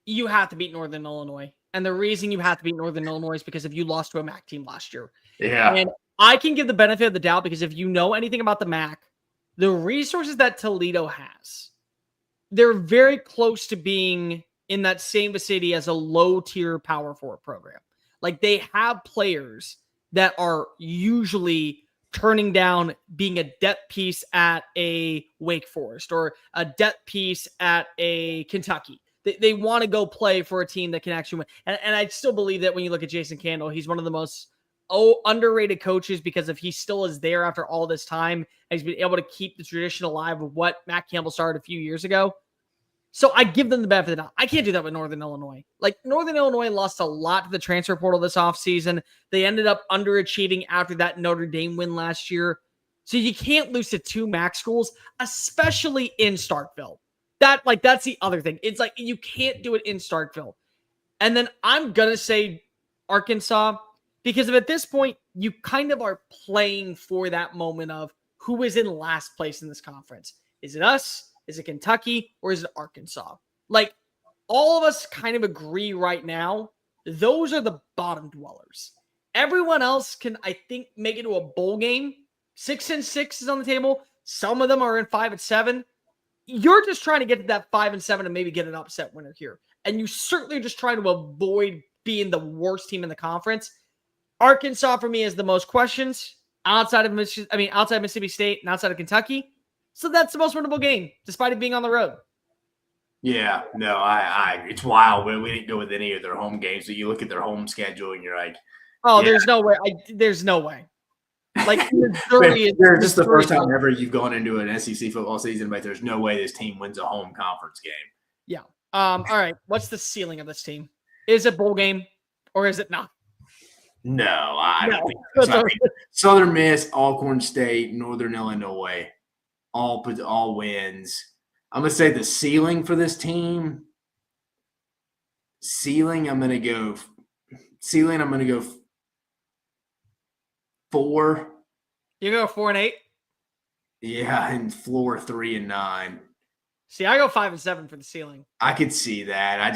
You have to beat Northern Illinois. And the reason you have to beat Northern Illinois is because if you lost to a MAC team last year. Yeah. And I can give the benefit of the doubt because if you know anything about the MAC, the resources that Toledo has, they're very close to being in that same vicinity as a low-tier Power 4 program. Like, they have players that are usually turning down being a depth piece at a Wake Forest or a depth piece at a Kentucky. They want to go play for a team that can actually win. And I still believe that when you look at Jason Candle, he's one of the most underrated coaches because if he still is there after all this time, and he's been able to keep the tradition alive of what Matt Campbell started a few years ago. So I give them the benefit of the doubt. I can't do that with Northern Illinois. Like, Northern Illinois lost a lot to the transfer portal this offseason. They ended up underachieving after that Notre Dame win last year. So you can't lose to 2 MAC schools, especially in Starkville. That's the other thing. It's like you can't do it in Starkville. And then I'm going to say Arkansas because at this point, you kind of are playing for that moment of who is in last place in this conference. Is it us? Is it Kentucky? Or is it Arkansas? Like, all of us kind of agree right now, those are the bottom dwellers. Everyone else can, I think, make it to a bowl game. 6-6 is on the table. Some of them are in 5-7. You're just trying to get to that 5-7 and maybe get an upset winner here. And you certainly are just trying to avoid being the worst team in the conference. Arkansas, for me, is the most questions outside Mississippi State and outside of Kentucky. So that's the most winnable game, despite it being on the road. Yeah, no, I it's wild. We didn't go with any of their home games. So you look at their home schedule and you're like, oh, yeah. There's no way. There's no way. Like, Missouri this is the first time ever you've gone into an SEC football season, but there's no way this team wins a home conference game. Yeah. All right. What's the ceiling of this team? Is it bowl game or is it not? No, I don't think so. Southern Miss, Alcorn State, Northern Illinois. All wins. I'm gonna say the ceiling for this team. I'm gonna go 4. You go 4-8. Yeah, and floor 3-9. See, I go 5-7 for the ceiling. I could see that. I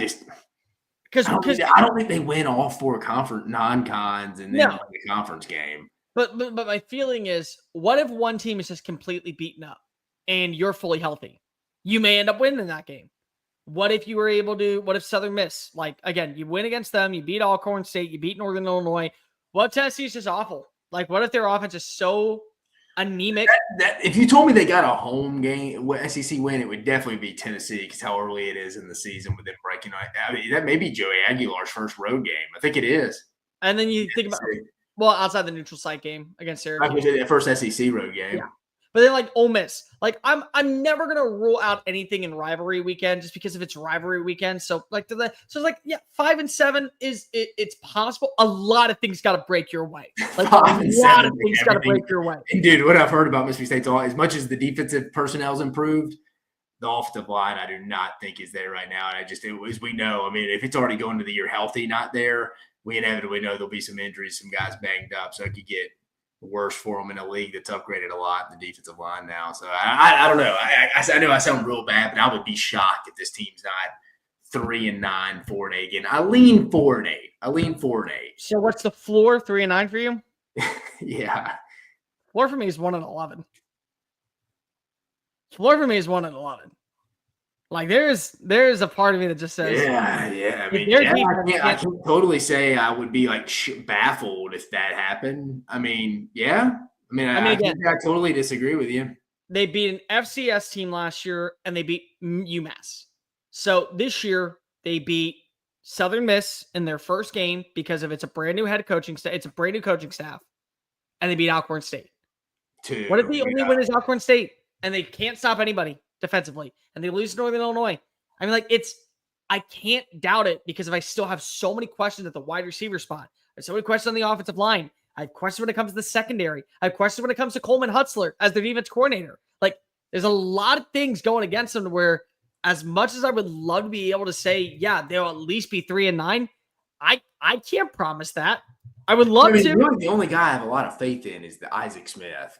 don't think they win all 4 non-cons and then win the conference game. But my feeling is, what if one team is just completely beaten up and you're fully healthy? You may end up winning that game. What if Southern Miss, like, again, you win against them, you beat Alcorn State, you beat Northern Illinois. What Tennessee is just awful? Like, what if their offense is so anemic? If you told me they got a home game, SEC win, it would definitely be Tennessee because how early it is in the season with them breaking. I mean, that may be Joey Aguilar's first road game. I think it is. And then you think about, well, outside the neutral site game against Syracuse. The first SEC road game. Yeah. But then, like, Ole Miss, like, I'm never gonna rule out anything in rivalry weekend just because of its rivalry weekend. So, like, 5-7 it's possible. A lot of things got to break your way. Like, a lot of things got to break your way. And dude, what I've heard about Mississippi State's as much as the defensive personnel's improved, the offensive line I do not think is there right now. And as we know, I mean, if it's already going to the year healthy, not there, we inevitably know there'll be some injuries, some guys banged up, so it could get worse for them in a league that's upgraded a lot in the defensive line now. So I don't know. I know I sound real bad, but I would be shocked if this team's not 3-9, 4-8 again. I lean 4-8. So what's the floor? 3-9 for you? Yeah. Floor for me is 1-11. Floor for me is 1-11. Like, there's a part of me that just says, yeah. I mean, I can totally say I would be like baffled if that happened. I mean, yeah. I totally disagree with you. They beat an FCS team last year and they beat UMass. So this year they beat Southern Miss in their first game because of it's a brand new head coaching staff. It's a brand new coaching staff, and they beat Alcorn State. What if the only win is Alcorn State and they can't stop anybody defensively and they lose to Northern Illinois? I mean, like, I can't doubt it because if I still have so many questions at the wide receiver spot, I have so many questions on the offensive line. I have questions when it comes to the secondary. I have questions when it comes to Coleman Hutzler as their defense coordinator. Like, there's a lot of things going against them where, as much as I would love to be able to say, yeah, they'll at least be 3-9, I can't promise that. I would love to. Really, the only guy I have a lot of faith in is the Isaac Smith.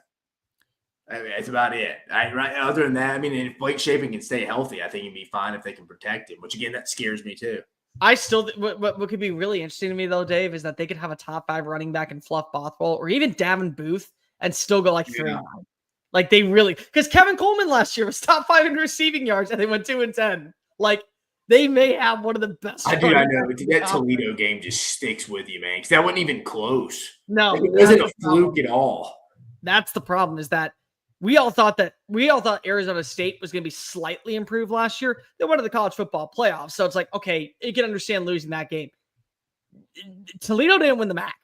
I mean, that's about it. Right. Other than that, I mean, if Blake Shapen can stay healthy, I think he'd be fine if they can protect him, which, again, that scares me too. I still – what could be really interesting to me, though, Dave, is that they could have a top 5 running back in Fluff Bothwell or even Davin Booth and still go like 3-9. Like, they really – because Kevin Coleman last year was top 5 in receiving yards and they went 2-10. Like, they may have one of the best. I know. But that Toledo game just sticks with you, man, because that wasn't even close. No. Like, it wasn't a fluke at all. That's the problem, is that we all thought Arizona State was going to be slightly improved last year. They went to the college football playoffs. So it's like, okay, you can understand losing that game. Toledo didn't win the MAC.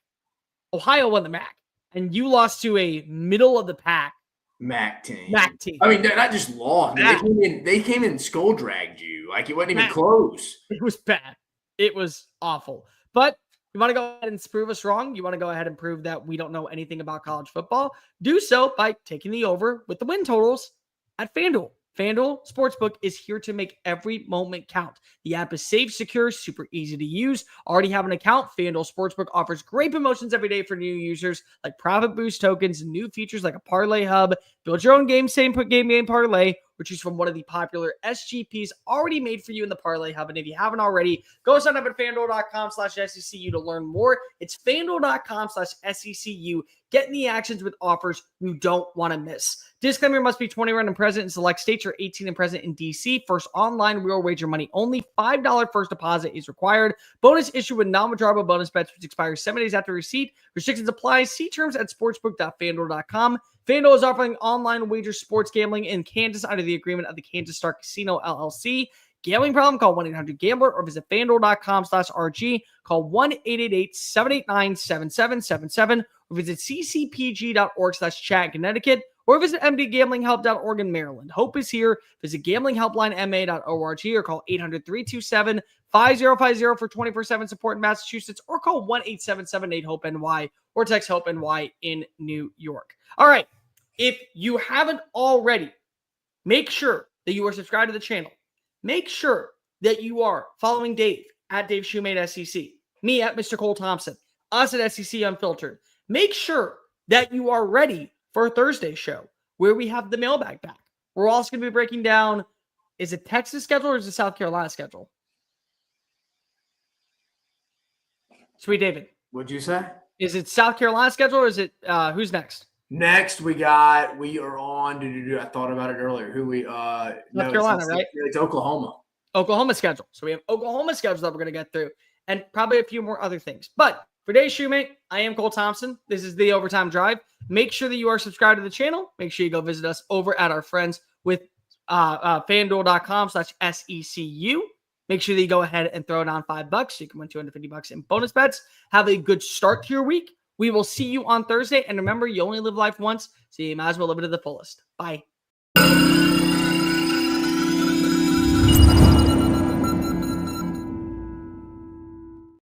Ohio won the MAC. And you lost to a middle of the pack MAC team. I mean, they're not just lost. They came in and skull dragged you. Like, it wasn't even close. It was bad. It was awful. But you want to go ahead and prove us wrong? You want to go ahead and prove that we don't know anything about college football? Do so by taking the over with the win totals at FanDuel. FanDuel Sportsbook is here to make every moment count. The app is safe, secure, super easy to use. Already have an account? FanDuel Sportsbook offers great promotions every day for new users like profit boost tokens, new features like a parlay hub, build your own game, same put game parlay, or choose from one of the popular SGPs already made for you in the parlay hub. And if you haven't already, go sign up at FanDuel.com/SECU to learn more. It's FanDuel.com/SECU. Get in the actions with offers you don't want to miss. Disclaimer: must be 21 and present in select states or 18 and present in DC. First online real wager money only. $5 first deposit is required. Bonus issued with non-withdrawable bonus bets, which expires 7 days after receipt. Restrictions apply. See terms at sportsbook.fanduel.com. FanDuel is offering online wager sports gambling in Kansas under the agreement of the Kansas Star Casino LLC. Gambling problem? Call 1-800-GAMBLER or visit FanDuel.com/RG. Call 1-888-789-7777 or visit ccpg.org/chat in Connecticut or visit mdgamblinghelp.org in Maryland. Hope is here. Visit gamblinghelplinema.org or call 800-327-5050 for 24/7 support in Massachusetts or call 1-877-8-HOPE-NY or text HOPE-NY in New York. All right. If you haven't already, make sure that you are subscribed to the channel. Make sure that you are following Dave at Dave Shumate SEC, me at Mr. Cole Thompson, us at SEC Unfiltered. Make sure that you are ready for Thursday's show where we have the mailbag back. We're also going to be breaking down, is it Texas schedule or is it South Carolina schedule? Sweet David. What'd you say? Is it South Carolina schedule or is it who's next? Next, we are on. I thought about it earlier. North Carolina, right? It's Oklahoma. Oklahoma schedule. So we have Oklahoma schedule that we're going to get through and probably a few more other things. But for Dave Shumate, I am Cole Thompson. This is the Overtime Drive. Make sure that you are subscribed to the channel. Make sure you go visit us over at our friends with FanDuel.com/SECU. Make sure that you go ahead and throw down $5 so you can win $250 in bonus bets. Have a good start to your week. We will see you on Thursday. And remember, you only live life once, so you might as well live it to the fullest. Bye.